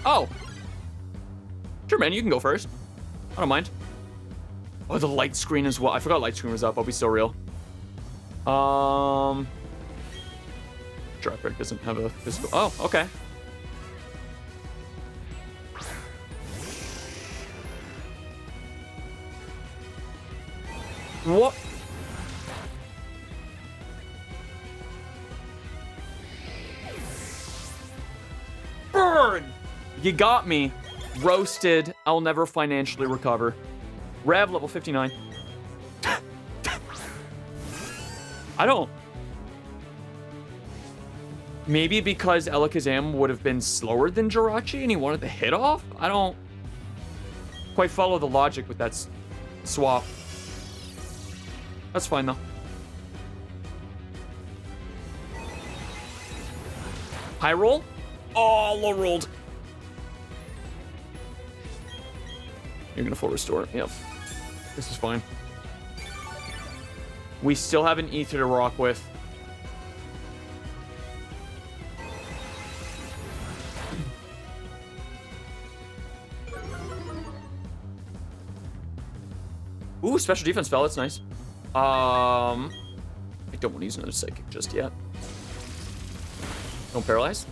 Oh. Sure, man, you can go first. I don't mind. Oh, the light screen as well. I forgot light screen was up. I'll be so real. Giraffe doesn't have a physical. Oh, okay. What? Burn! You got me. Roasted. I'll never financially recover. Rev level 59. I don't. Maybe because Alakazam would have been slower than Jirachi and he wanted the hit off? I don't quite follow the logic with that swap. That's fine though. High roll? Oh, low rolled. You're gonna full restore. Yep. This is fine. We still have an ether to rock with. Ooh, special defense spell. That's nice. I don't want to use another psychic just yet. Don't paralyze.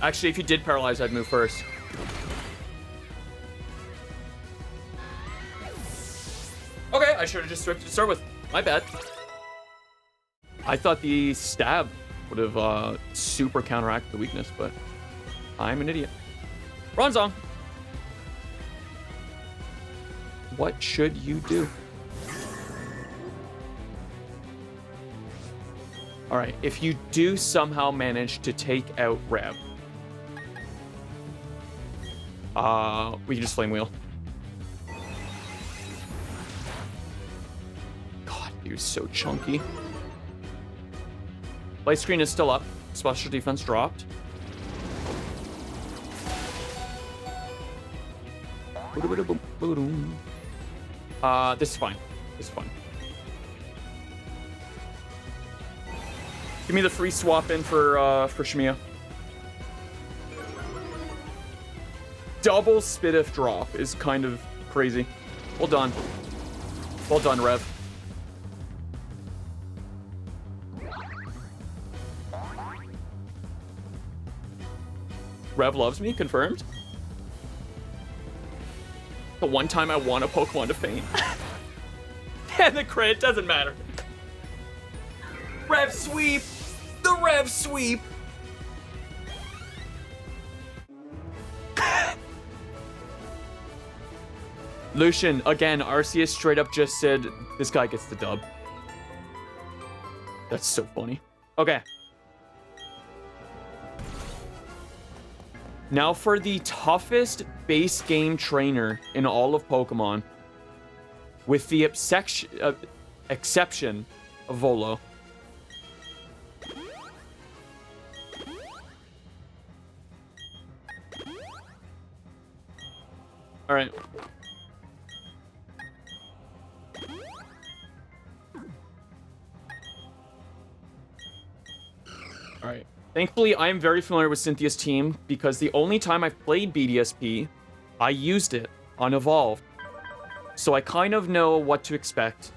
Actually, if you did paralyze, I'd move first. Okay, I should have just switched to start with. My bad. I thought the stab would have super counteracted the weakness, but I'm an idiot. Bronzong. What should you do? All right, if you do somehow manage to take out Rev, we can just Flame Wheel. God, he was so chunky. Light screen is still up. Special defense dropped. This is fine. This is fine. Give me the free swap in for Shmiya. Double Spitif drop is kind of crazy. Well done. Well done, Rev. Rev loves me, confirmed. The one time I want a Pokemon to faint. And the crit doesn't matter. Rev sweep! The Rev sweep! Lucian, again, Arceus straight up just said, this guy gets the dub. That's so funny. Okay. Now for the toughest base game trainer in all of Pokemon. With the exception of Volo. Alright. Alright. Thankfully, I am very familiar with Cynthia's team because the only time I've played BDSP, I used it on Evolved. So I kind of know what to expect.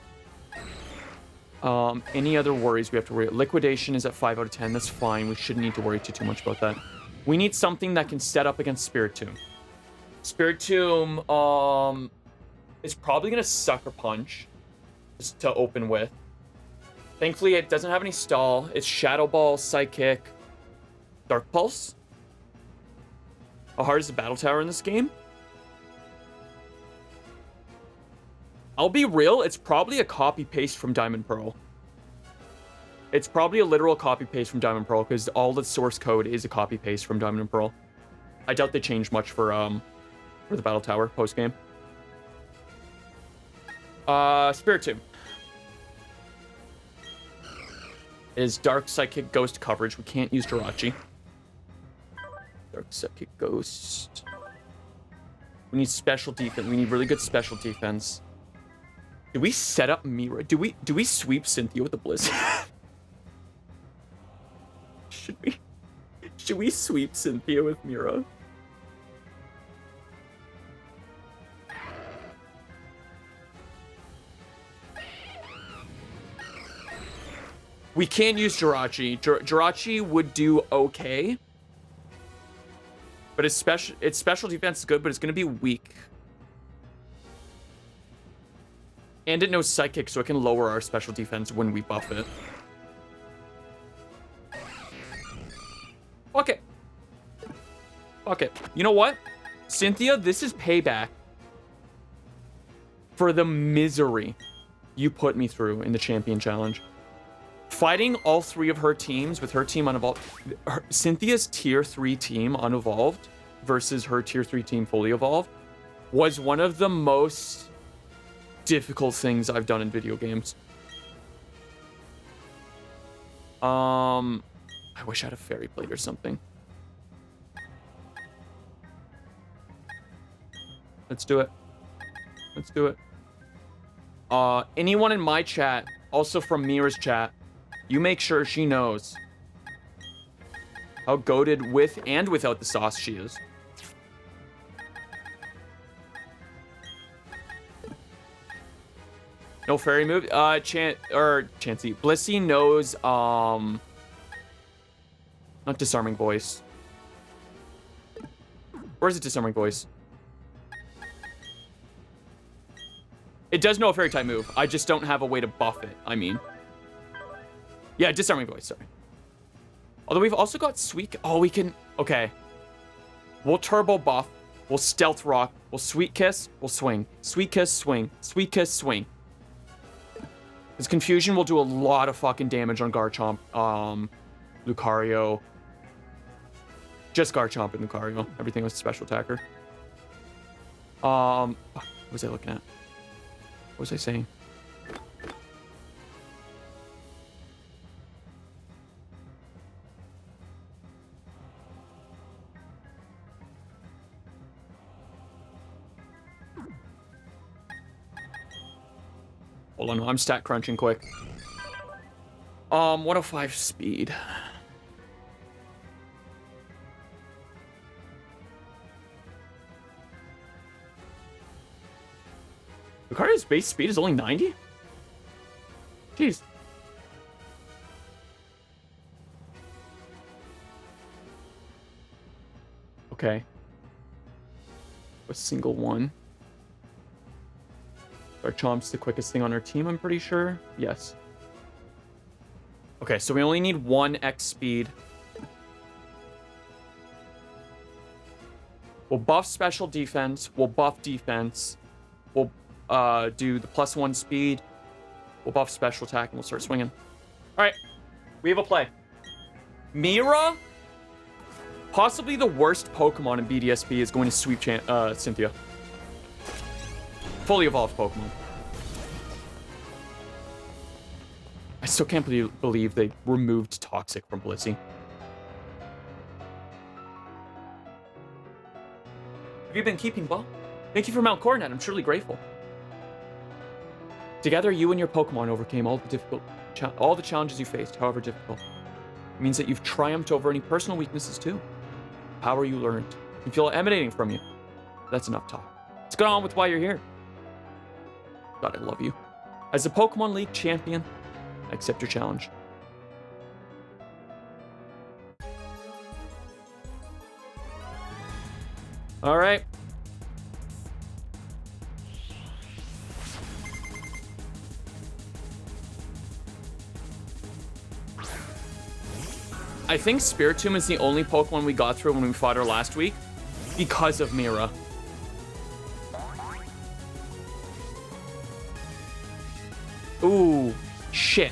Any other worries we have to worry about? Liquidation is at 5 out of 10. That's fine. We shouldn't need to worry too much about that. We need something that can set up against Spiritomb. Spiritomb, is probably going to Sucker Punch just to open with. Thankfully, it doesn't have any stall. It's Shadow Ball, Psychic, Dark Pulse. How hard is the Battle Tower in this game? I'll be real, it's probably a copy-paste from Diamond Pearl. It's probably a literal copy-paste from Diamond Pearl because all the source code is a copy-paste from Diamond and Pearl. I doubt they changed much for the Battle Tower post-game. Spiritomb is Dark Psychic Ghost coverage. We can't use Jirachi. Dark Psychic Ghost. We need special defense. We need really good special defense. Do we set up Mira? Do we sweep Cynthia with the Blizzard? Should we sweep Cynthia with Mira? We can't use Jirachi. Jirachi would do okay. But its special defense is good, but it's going to be weak. And it knows Psychic, so it can lower our special defense when we buff it. Fuck it. Fuck it. You know what? Cynthia, this is payback for the misery you put me through in the Champion Challenge. Fighting all three of her teams with her team unevolved. Cynthia's tier 3 team unevolved versus her tier 3 team fully evolved was one of the most difficult things I've done in video games. I wish I had a Fairy Blade or something. Let's do it. Let's do it. Anyone in my chat, also from Mira's chat, you make sure she knows how goated with and without the sauce she is. No fairy move. Chansey. Blissey knows, not disarming voice. Or is it disarming voice? It does know a fairy type move. I just don't have a way to buff it, I mean. Yeah, disarming voice, sorry. Although we've also got sweet... Oh, we can... Okay. We'll turbo buff. We'll stealth rock. We'll sweet kiss. We'll swing. Sweet kiss, swing. Sweet kiss, swing. Because confusion will do a lot of fucking damage on Garchomp, Lucario. Just Garchomp and Lucario. Everything was a special attacker. What was I looking at? What was I saying? Hold on, I'm stat crunching quick. 105 speed. Lucario's base speed is only 90? Jeez. Okay. A single one. Garchomp's the quickest thing on our team, I'm pretty sure. Yes. Okay, so we only need 1x speed. We'll buff special defense. We'll buff defense. We'll do the +1 speed. We'll buff special attack, and we'll start swinging. All right, we have a play. Mira, possibly the worst Pokemon in BDSP, is going to sweep Cynthia. Fully evolved Pokemon. I still can't believe they removed Toxic from Blissey. Have you been keeping well? Thank you for Mount Coronet. I'm truly grateful. Together, you and your Pokemon overcame all the challenges you faced, however difficult. It means that you've triumphed over any personal weaknesses too. Power you learned. You can feel it emanating from you. That's enough talk. Let's get on with why you're here. God, I love you. As the Pokemon League champion, I accept your challenge. All right. I think Spiritomb is the only Pokemon we got through when we fought her last week because of Mira. Ooh, shit.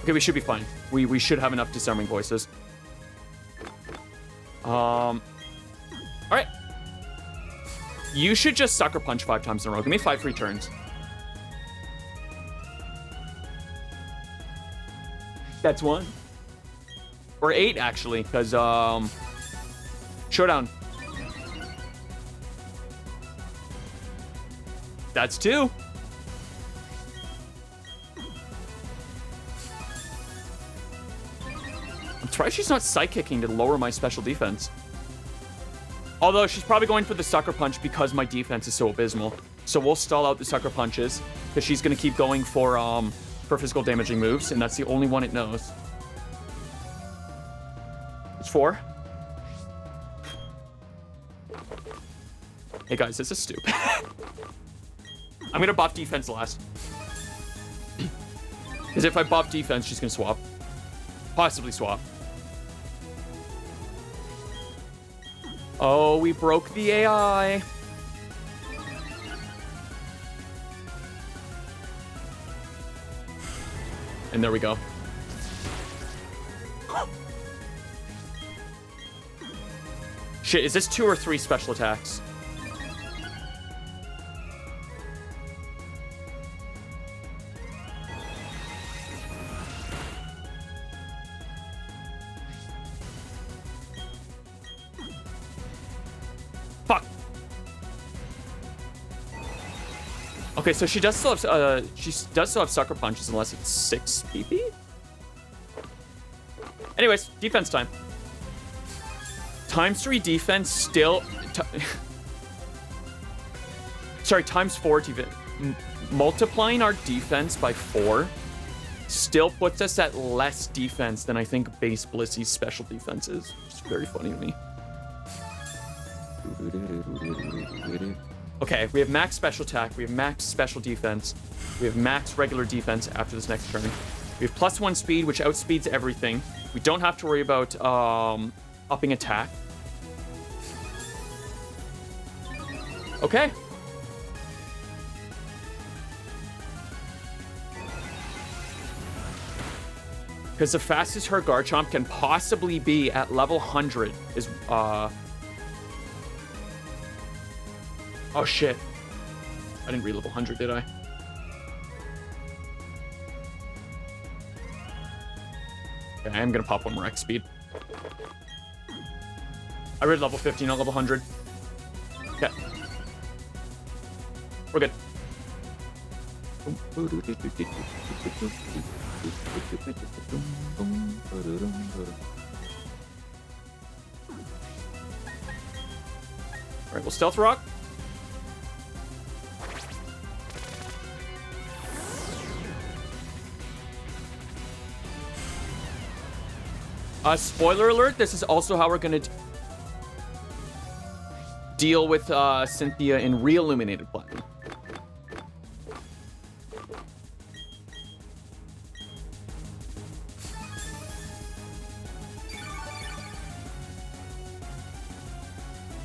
Okay, we should be fine. We should have enough disarming voices. All right. You should just Sucker Punch 5 times in a row. Give me 5 free turns. That's 1. Or 8, actually, because, Showdown. That's 2. I'm surprised she's not Psychic-kicking to lower my special defense. Although, she's probably going for the Sucker Punch because my defense is so abysmal. So we'll stall out the Sucker Punches, because she's going to keep going for physical damaging moves, and that's the only one it knows. It's 4. Hey guys, this is stupid. I'm gonna buff defense last. Because if I buff defense, she's gonna swap. Possibly swap. Oh, we broke the AI. And there we go. Shit, is this 2 or 3 special attacks? Okay, so she does still have sucker punches unless it's 6 PP. Anyways, defense time. Times 3 defense still. Sorry, times 4 defense. Multiplying our defense by 4 still puts us at less defense than I think base Blissy's special defense is. It's very funny to me. Okay, we have max special attack, we have max special defense, we have max regular defense after this next turn. We have +1 speed, which outspeeds everything. We don't have to worry about upping attack. Okay. Because the fastest her Garchomp can possibly be at level 100 is, oh shit. I didn't read level 100, did I? Okay, I'm gonna pop one more X speed. I read level 50, not level 100. Okay. We're good. Alright, we'll Stealth Rock. Spoiler alert, this is also how we're gonna deal with Cynthia in Re-Illuminated Platinum.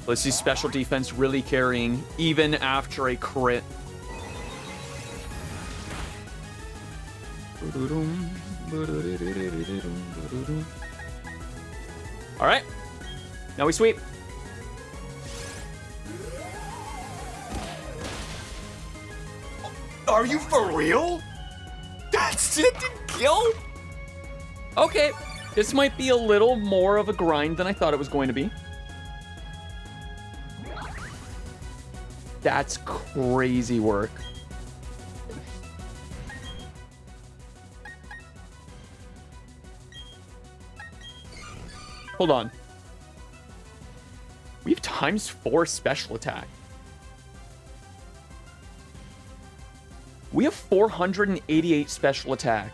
Let's see special defense really carrying even after a crit. All right, now we sweep. Are you for real? That's it, didn't kill? Okay, this might be a little more of a grind than I thought it was going to be. That's crazy work. Hold on. We have ×4 special attack. We have 488 special attack.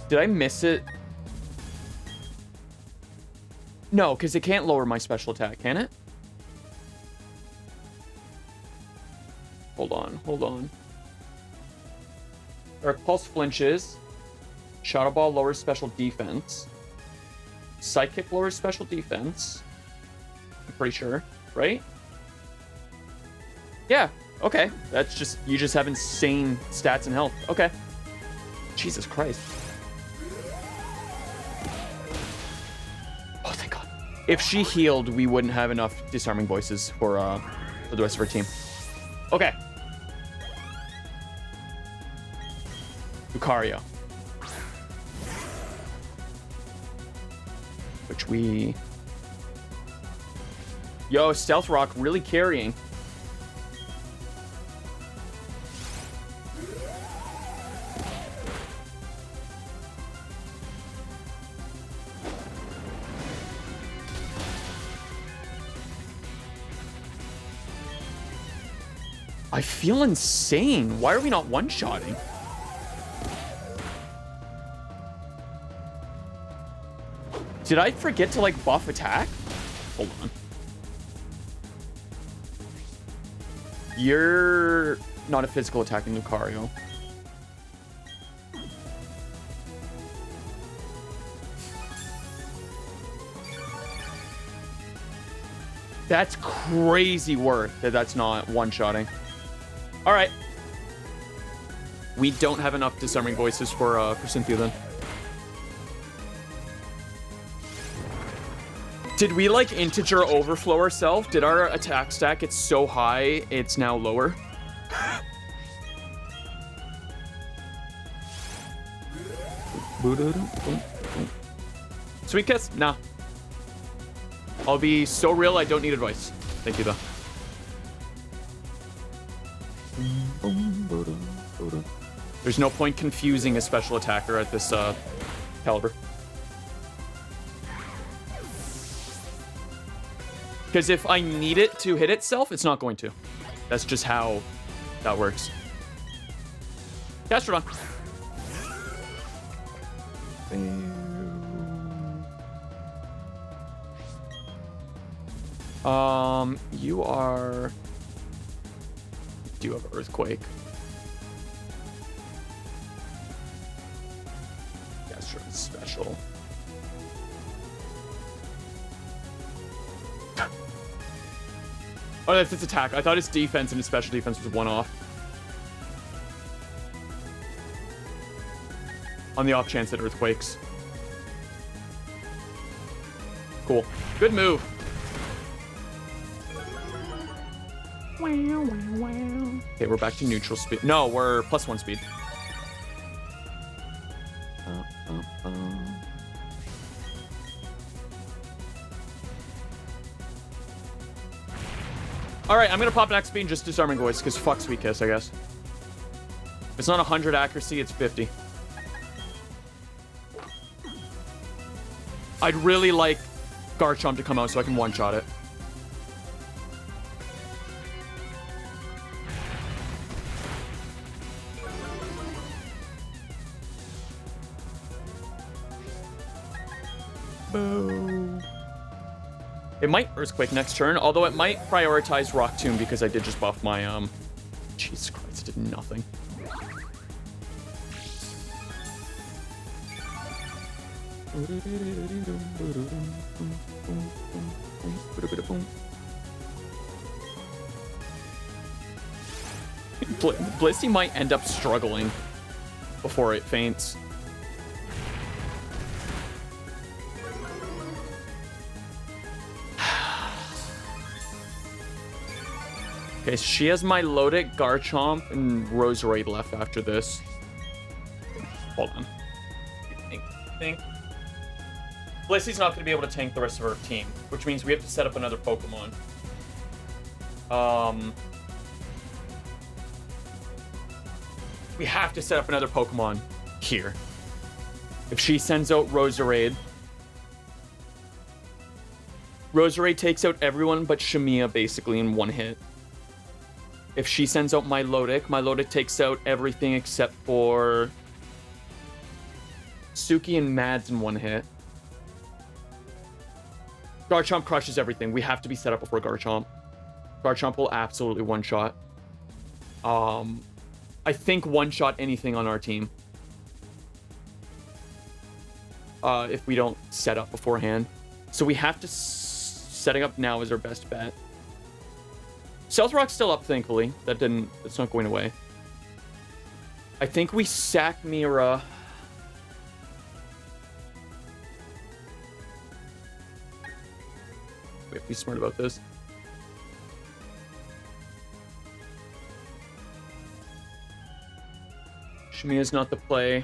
Did I miss it? No, because it can't lower my special attack, can it? Hold on, hold on. Dark Pulse flinches. Shadow Ball lowers special defense. Psychic lowers special defense. I'm pretty sure, right? Yeah, okay. That's just, you just have insane stats and health. Okay. Jesus Christ. Oh, thank God. If she healed, we wouldn't have enough Disarming Voices for the rest of our team. Okay. Lucario. Which we... Yo, Stealth Rock really carrying. I feel insane. Why are we not one-shotting? Did I forget to, like, buff attack? Hold on. You're not a physical attacking Lucario. That's crazy work that that's not one-shotting. All right. We don't have enough Disarming Voices for Cynthia then. Did we, like, integer overflow ourselves? Did our attack stack get so high, it's now lower? Sweet kiss? Nah. I'll be so real, I don't need advice. Thank you, though. There's no point confusing a special attacker at this caliber. Because if I need it to hit itself, it's not going to. That's just how that works. Gastrodon. You are... Do you have Earthquake? Gastrodon special. Oh, that's its attack. I thought its defense and its special defense was one off. On the off chance that Earthquakes. Cool. Good move. Okay, we're back to neutral speed. No, we're +1 speed. Alright, I'm gonna pop an X speed and just Disarming Voice, because fuck Sweet Kiss, I guess. It's not 100 accuracy, it's 50. I'd really like Garchomp to come out so I can one-shot it. Boo. It might Earthquake next turn, although it might prioritize Rock Tomb because I did just buff my, Jesus Christ, it did nothing. Blissey might end up struggling before it faints. Okay, so she has my Milotic, Garchomp, and Roserade left after this. Hold on. Think. Blissey's not going to be able to tank the rest of her team, which means we have to set up another Pokemon. We have to set up another Pokemon here. If she sends out Roserade, Roserade takes out everyone but Shamiya basically in one hit. If she sends out Milotic, Milotic takes out everything except for Suki and Mads in one hit. Garchomp crushes everything. We have to be set up before Garchomp. Garchomp will absolutely one-shot. I think one-shot anything on our team. If we don't set up beforehand. So we have to... Setting up now is our best bet. Stealth Rock's still up, thankfully. That's not going away. I think we sack Mira. We have to be smart about this. Shamiya's not the play.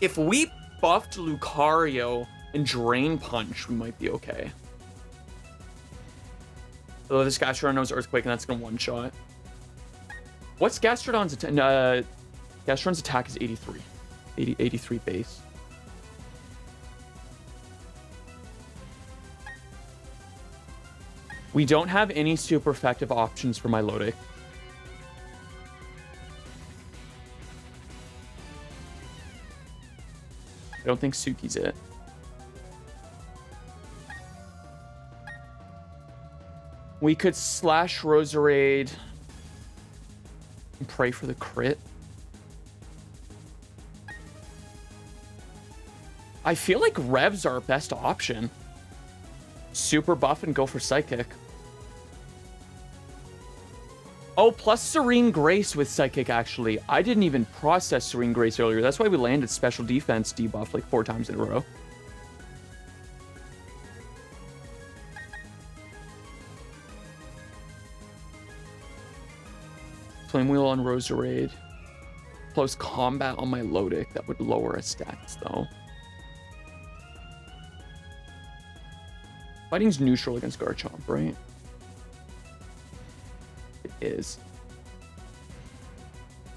If we buffed Lucario and Drain Punch, we might be okay. Although this Gastrodon knows Earthquake, and that's gonna one-shot. What's Gastrodon's attack? Gastrodon's attack is 83. 83 base. We don't have any super effective options for Milotic. I don't think Suki's it. We could slash Roserade and pray for the crit. I feel like Rev's our best option. Super buff and go for Psychic. Oh, plus Serene Grace with Psychic, actually. I didn't even process Serene Grace earlier. That's why we landed Special Defense debuff like 4 times in a row. Flame Wheel on Roserade. close combat on my Lodic. That would lower his stats, though. Fighting's neutral against Garchomp, right? It is.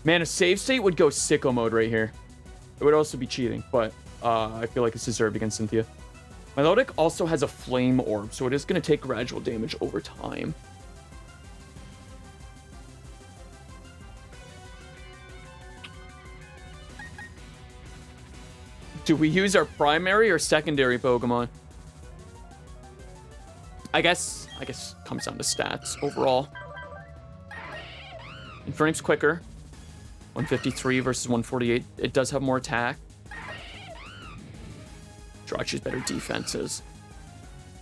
Man, a save state would go sicko mode right here. It would also be cheating, but I feel like it's deserved against Cynthia. My Lodic also has a Flame Orb, so it is going to take gradual damage over time. Do we use our primary or secondary Pokemon? I guess it comes down to stats overall. Infernape's quicker. 153 versus 148. It does have more attack. Jirachi's better defenses,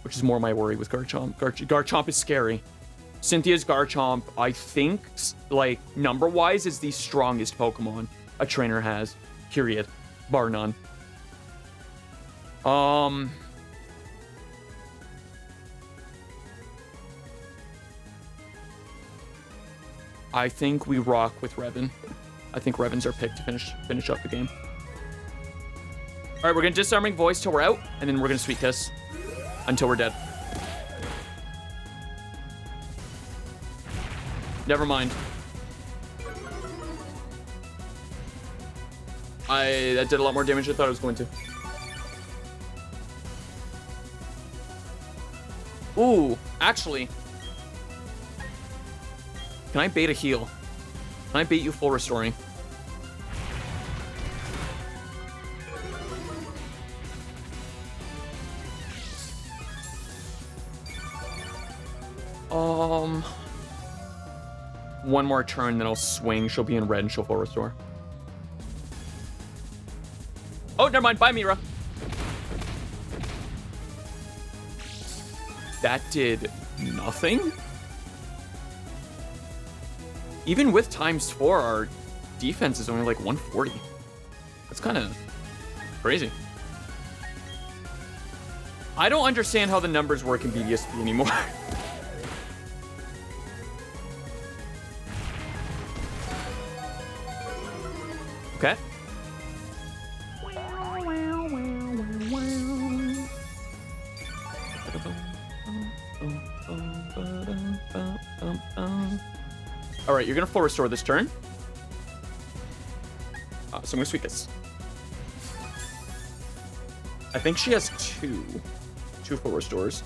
which is more my worry with Garchomp. Garchomp is scary. Cynthia's Garchomp, I think, like, number-wise, is the strongest Pokemon a trainer has. Period. Bar none. I think we rock with Revan. I think Revan's our pick to finish up the game. All right, we're gonna Disarming Voice till we're out, and then we're gonna Sweet Kiss until we're dead. Never mind. That did a lot more damage than I thought it was going to. Ooh, actually. Can I bait a heal? Can I bait you full restoring? One more turn, then I'll swing. She'll be in red and she'll full restore. Oh, never mind. Bye, Mira. That did nothing? Even with ×4, our defense is only like 140. That's kind of crazy. I don't understand how the numbers work in BDSP anymore. Okay. All right, you're gonna full restore this turn. So I'm gonna Sweet Kiss. I think she has two full restores.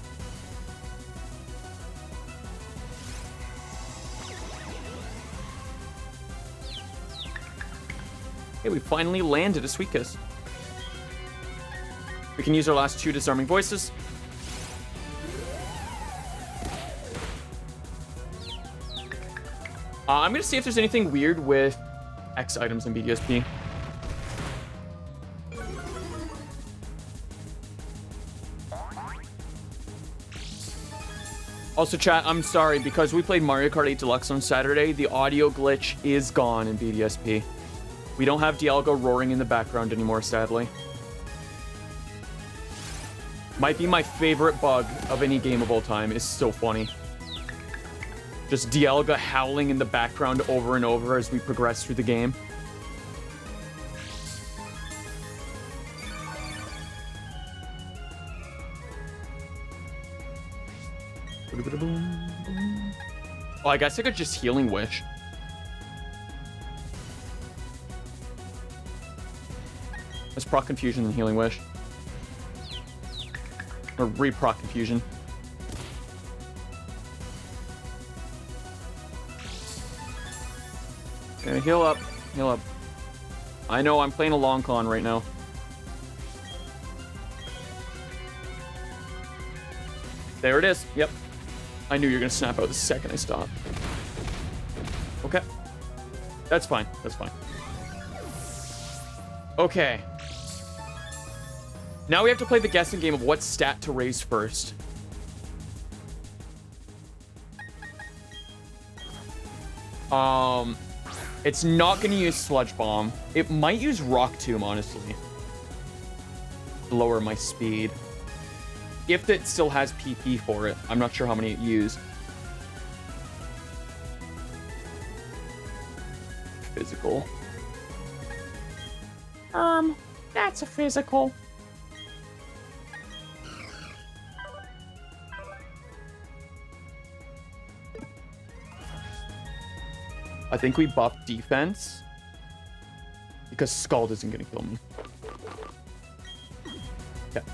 Okay, we finally landed a Sweet Kiss. We can use our last 2 Disarming Voices. I'm gonna see if there's anything weird with X items in BDSP. Also, chat, I'm sorry, because we played Mario Kart 8 Deluxe on Saturday, the audio glitch is gone in BDSP. We don't have Dialga roaring in the background anymore, sadly. Might be my favorite bug of any game of all time. It's so funny. Just Dialga howling in the background over and over as we progress through the game. Oh, I guess I could just Healing Wish. Let's proc Confusion and Healing Wish. Or re-proc Confusion. Okay, heal up. Heal up. I know, I'm playing a long con right now. There it is. Yep. I knew you were going to snap out the second I stopped. Okay. That's fine. That's fine. Okay. Now we have to play the guessing game of what stat to raise first. It's not going to use Sludge Bomb. It might use Rock Tomb, honestly. Lower my speed. If it still has PP for it. I'm not sure how many it used. Physical. That's a physical. I think we buffed defense because Scald isn't gonna kill me. Okay.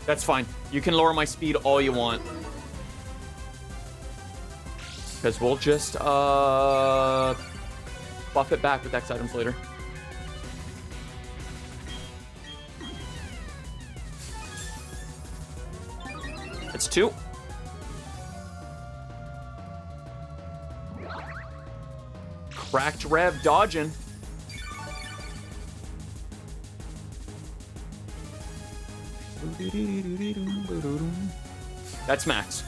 That's fine. You can lower my speed all you want. Because we'll just buff it back with X items later. It's 2. Cracked Rev dodging. That's max.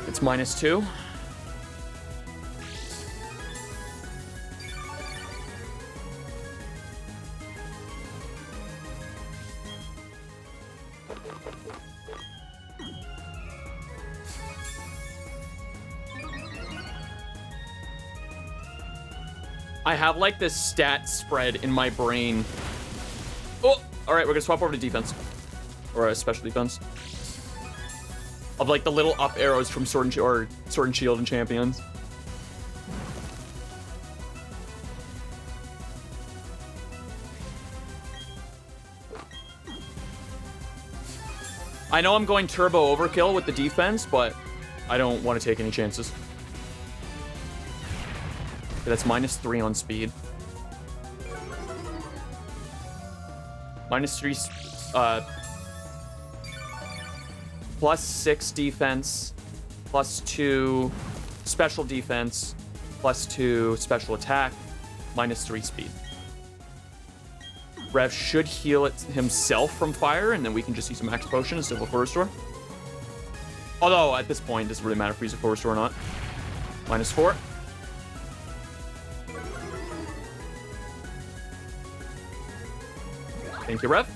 It's -2. I have like this stat spread in my brain. Oh, all right, we're gonna swap over to defense. Or a special defense. Of like the little up arrows from Sword and Shield and Champions. I know I'm going turbo overkill with the defense, but I don't want to take any chances. Okay, that's -3 on speed. -3, +6 defense, +2 special defense, +2 special attack, -3 speed. Rev should heal it himself from fire, and then we can just use a max potion instead of a full restore. Although, at this point, it doesn't really matter if we use a full restore or not. -4. Thank you, Rev.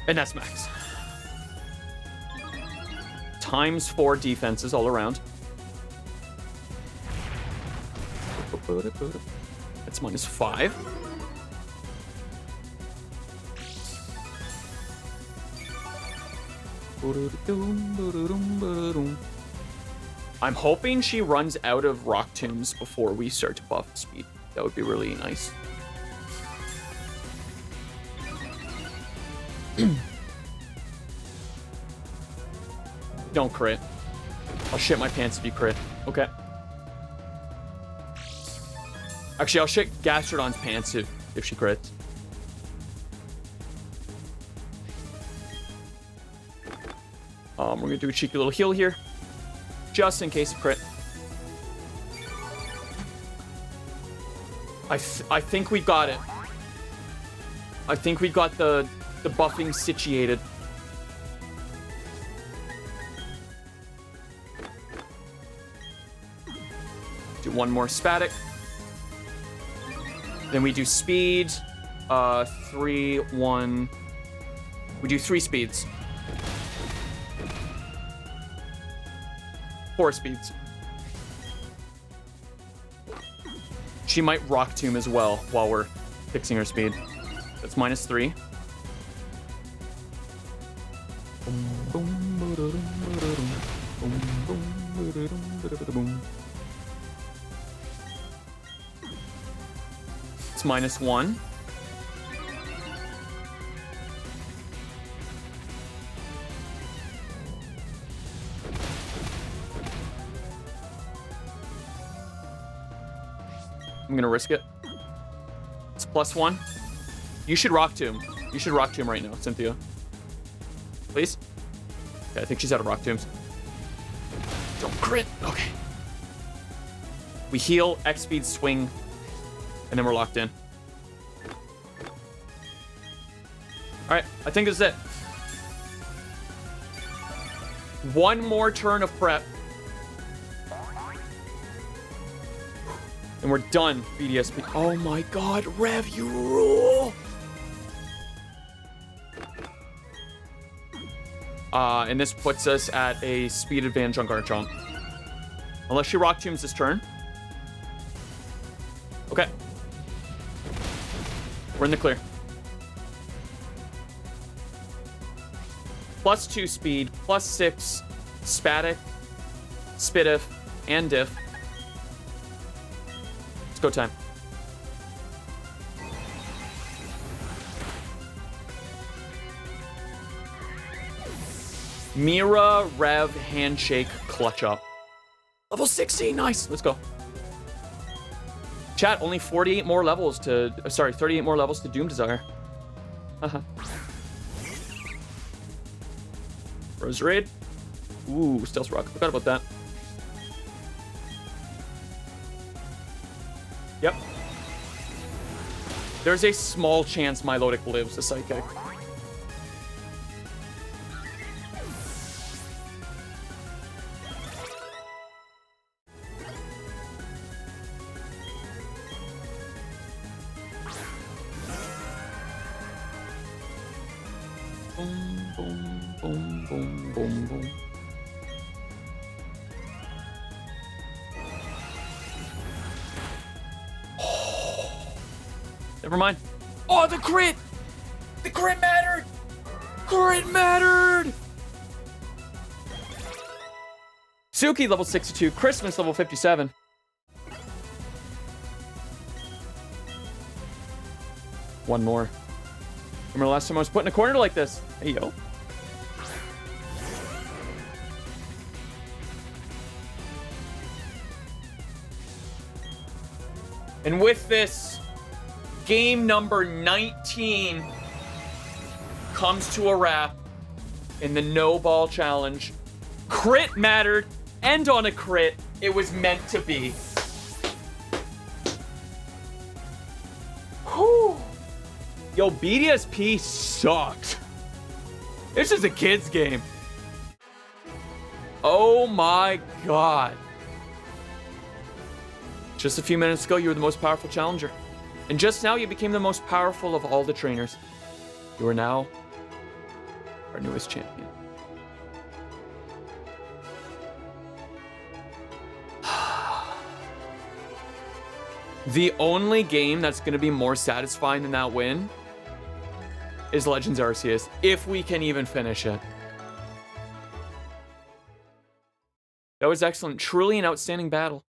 And that's max. ×4 defenses all around. That's -5. I'm hoping she runs out of rock tombs before we start to buff speed. That would be really nice. Don't crit. I'll shit my pants if you crit. Okay. Actually, I'll shit Gastrodon's pants if she crits. We're gonna do a cheeky little heal here, just in case of crit. I think we got it. I think we got the buffing situated. Do one more spatic. Then we do speed. 3, 1. We do 3 speeds. 4 speeds. She might rock tomb as well while we're fixing her speed. That's -3. It's -1. I'm gonna risk it. It's +1. You should rock tomb. You should rock tomb right now, Cynthia. Please? Okay, I think she's out of rock tombs. Don't crit. Okay. We heal, X speed, swing, and then we're locked in. All right, I think this is it. One more turn of prep. And we're done, BDSP. Oh my god, Rev, you rule! And this puts us at a speed advantage on Garchomp. Unless she Rock Tombs this turn. Okay. We're in the clear. +2 speed, +6 Spatic, Spitif, and Diff. It's go time. Mira, Rev, Handshake, Clutch Up. Level 16, nice. Let's go. Chat, only 48 more levels to... Sorry, 38 more levels to Doom Desire. Haha. Roserade. Ooh, Stealth Rock. Forgot about that. Yep. There's a small chance Milotic lives the Psychic. Boom, boom, boom, boom, boom, boom. Never mind. Oh, the crit! The crit mattered! Crit mattered! Suki, level 62. Christmas, level 57. One more. Remember last time I was put in a corner like this? Hey, yo. And with this, game number 19 comes to a wrap in the No Ball Challenge. Crit mattered. End on a crit. It was meant to be. Whew. Yo, BDSP sucks. This is a kid's game. Oh my god. Just a few minutes ago, you were the most powerful challenger. And just now, you became the most powerful of all the trainers. You are now our newest champion. The only game that's going to be more satisfying than that win is Legends Arceus, if we can even finish it. That was excellent. Truly an outstanding battle.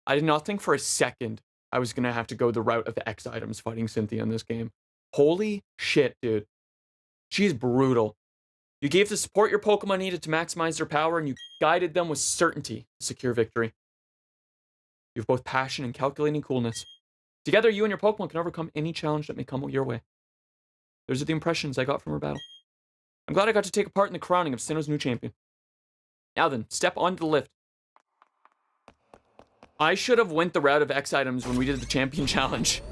I did not think for a second I was going to have to go the route of the X items fighting Cynthia in this game. Holy shit, dude. She's brutal. You gave the support your Pokemon needed to maximize their power, and you guided them with certainty to secure victory. You have both passion and calculating coolness. Together, you and your Pokemon can overcome any challenge that may come your way. Those are the impressions I got from her battle. I'm glad I got to take part in the crowning of Sinnoh's new champion. Now then, step onto the lift. I should have went the route of X items when we did the champion challenge.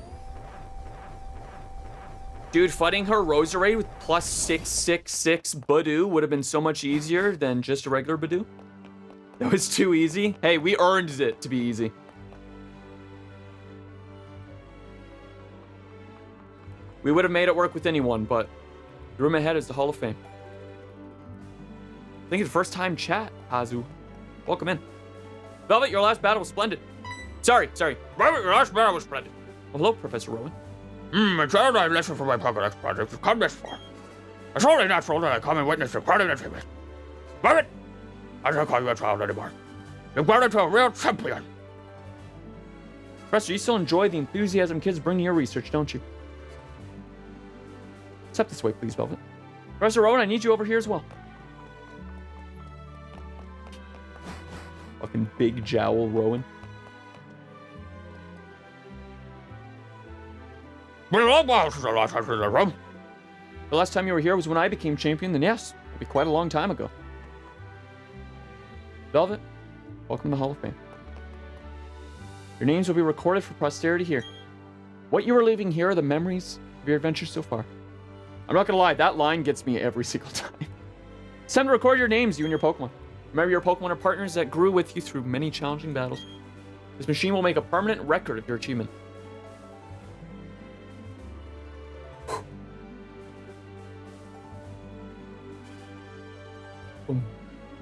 Dude, fighting her Roserade with +666 Badoo would have been so much easier than just a regular Badoo. That was too easy. Hey, we earned it to be easy. We would have made it work with anyone, but the room ahead is the Hall of Fame. Thank you for the first time chat, Hazu. Welcome in. Velvet, your last battle was splendid. Sorry. Velvet, your last battle was splendid. Oh, hello, Professor Rowan. A child I've lesson for my Pokédex project has come this far. It's only natural that I come and witness the crowning achievement. Velvet, I don't call you a child anymore. You've grown into a real champion. Professor, you still enjoy the enthusiasm kids bring to your research, don't you? Step this way, please, Velvet. Professor Rowan, I need you over here as well. Fucking big jowl Rowan. Been a long while since I last entered the room. The last time you were here was when I became champion, then yes, it'll be quite a long time ago. Velvet, welcome to the Hall of Fame. Your names will be recorded for posterity here. What you are leaving here are the memories of your adventures so far. I'm not gonna lie, that line gets me every single time. It's time to record your names, you and your Pokemon. Remember, your Pokemon are partners that grew with you through many challenging battles. This machine will make a permanent record of your achievement. Boom.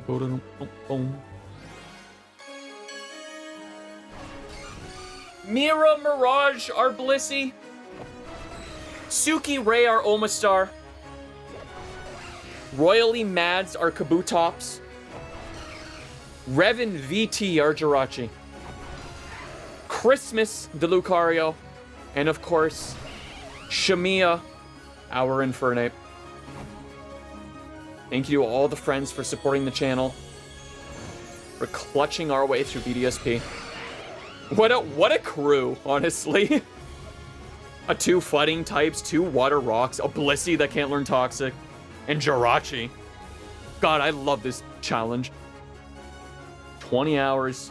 Boom. Boom. Mira Mirage, our Blissey. Suki Ray, our Omastar. Royally Mads, our Kabutops. Revan VT, our Jirachi. Christmas, the Lucario. And of course, Shamia, our Infernape. Thank you to all the friends for supporting the channel. For clutching our way through BDSP. What a crew, honestly. A 2 fighting types, 2 water rocks, a Blissey that can't learn Toxic, and Jirachi. God, I love this challenge. 20 hours,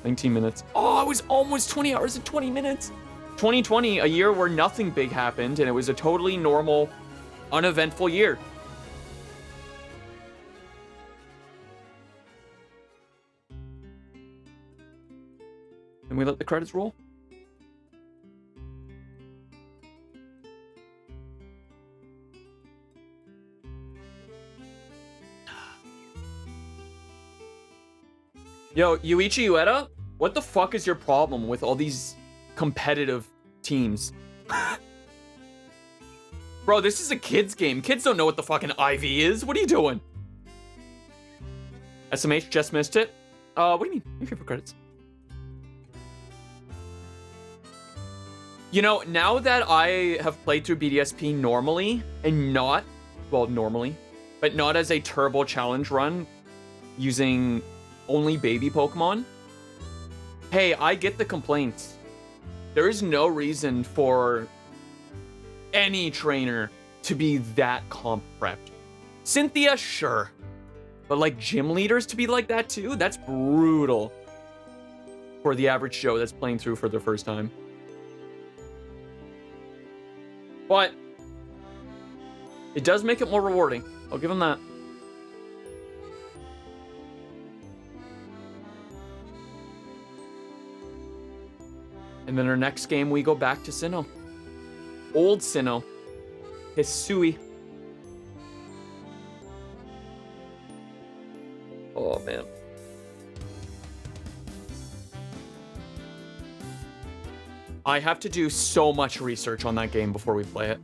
19 minutes. Oh, it was almost 20 hours and 20 minutes. 2020, a year where nothing big happened, and it was a totally normal, uneventful year. And we let the credits roll. Yo, Yuichi Ueda, what the fuck is your problem with all these competitive teams? Bro, this is a kid's game. Kids don't know what the fucking IV is. What are you doing? SMH just missed it. What do you mean? Your favorite credits? You know, now that I have played through BDSP normally, and not, well, normally, but not as a turbo challenge run using only baby Pokemon, hey, I get the complaints. There is no reason for any trainer to be that comp prepped. Cynthia, sure. But like gym leaders to be like that too? That's brutal for the average Joe that's playing through for the first time. But it does make it more rewarding. I'll give him that. And then our next game, we go back to Sinnoh. Old Sinnoh. Hisui. Oh, man. I have to do so much research on that game before we play it.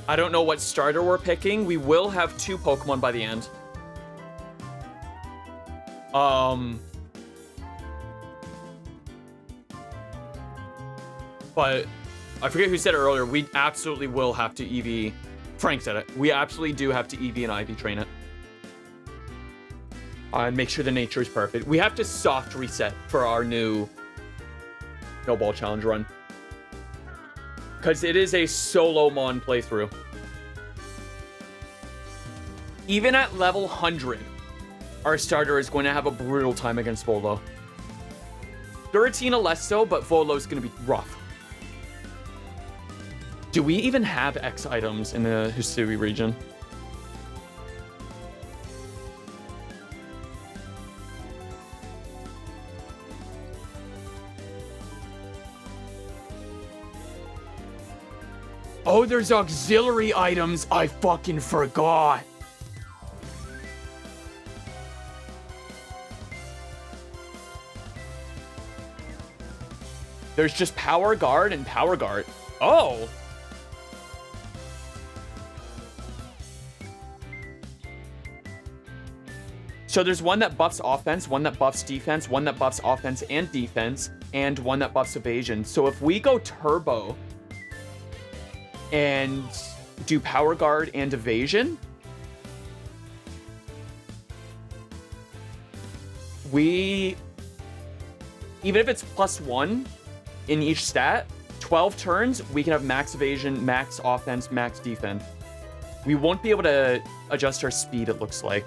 I don't know what starter we're picking. We will have 2 Pokemon by the end. But I forget who said it earlier. We absolutely will have to EV. Frank said it. We absolutely do have to EV and IV train it. And make sure the nature is perfect. We have to soft reset for our new No Ball Challenge run. Because it is a solo Mon playthrough. Even at level 100, our starter is going to have a brutal time against Volo. Giratina less so, but Volo's going to be rough. Do we even have X items in the Hisui region? Oh, there's auxiliary items. I fucking forgot. There's just Power Guard and Power Guard. Oh. So there's one that buffs offense, one that buffs defense, one that buffs offense and defense, and one that buffs evasion. So if we go turbo and do Power Guard and evasion, we, even if it's +1 in each stat, 12 turns, we can have max evasion, max offense, max defense. We won't be able to adjust our speed, it looks like.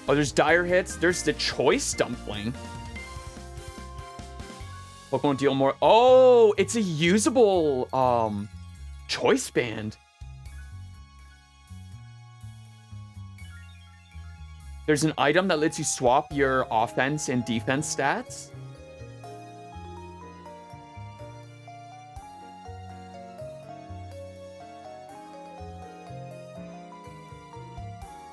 Oh, there's dire hits. There's the choice dumpling. Pokemon deal more. Oh, it's a usable choice band. There's an item that lets you swap your offense and defense stats.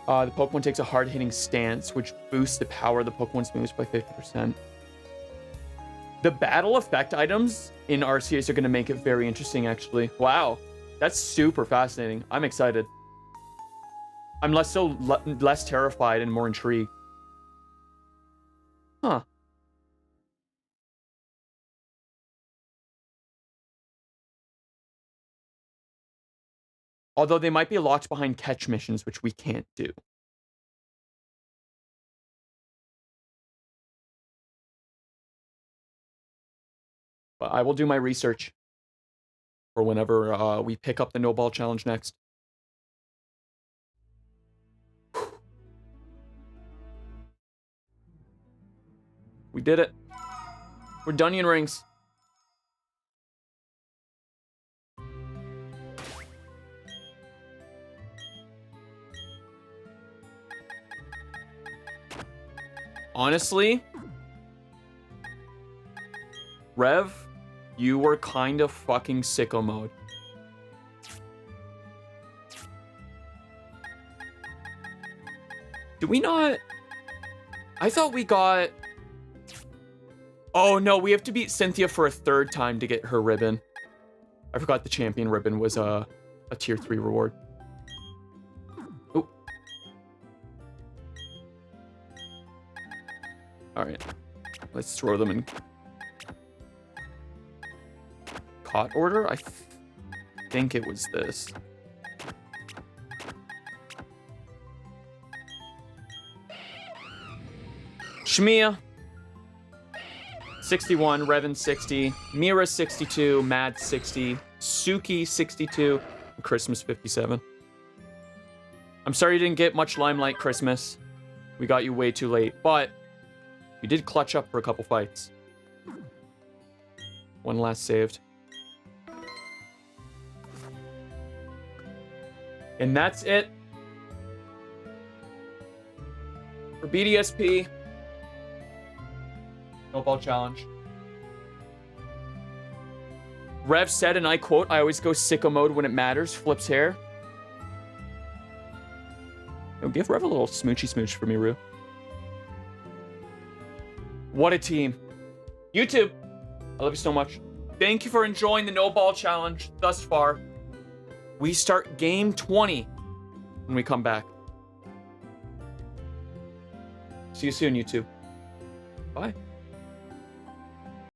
The Pokemon takes a hard-hitting stance, which boosts the power of the Pokemon's moves by 50%. The battle effect items in Arceus are going to make it very interesting, actually. Wow, that's super fascinating. I'm excited. I'm less terrified and more intrigued. Huh. Although they might be locked behind catch missions, which we can't do. But I will do my research for whenever we pick up the No Ball Challenge next. We did it. We're Dunyan rings. Honestly, Rev, you were kind of fucking sicko mode. Do we not? I thought we got... Oh no, we have to beat Cynthia for a third time to get her ribbon. I forgot the champion ribbon was a tier 3 reward. Oh. Alright. Let's throw them in caught order. I think it was this. Shmiya 61, Revan 60, Mira 62, Mad 60, Suki 62, and Christmas 57. I'm sorry you didn't get much limelight, Christmas. We got you way too late, but you did clutch up for a couple fights. One last saved. And that's it for BDSP. No Ball Challenge. Rev said, and I quote, "I always go sicko mode when it matters." Flips hair. Yo, give Rev a little smoochy smooch for me, Rue. What a team. YouTube, I love you so much. Thank you for enjoying the No Ball Challenge thus far. We start game 20 when we come back. See you soon, YouTube. Bye.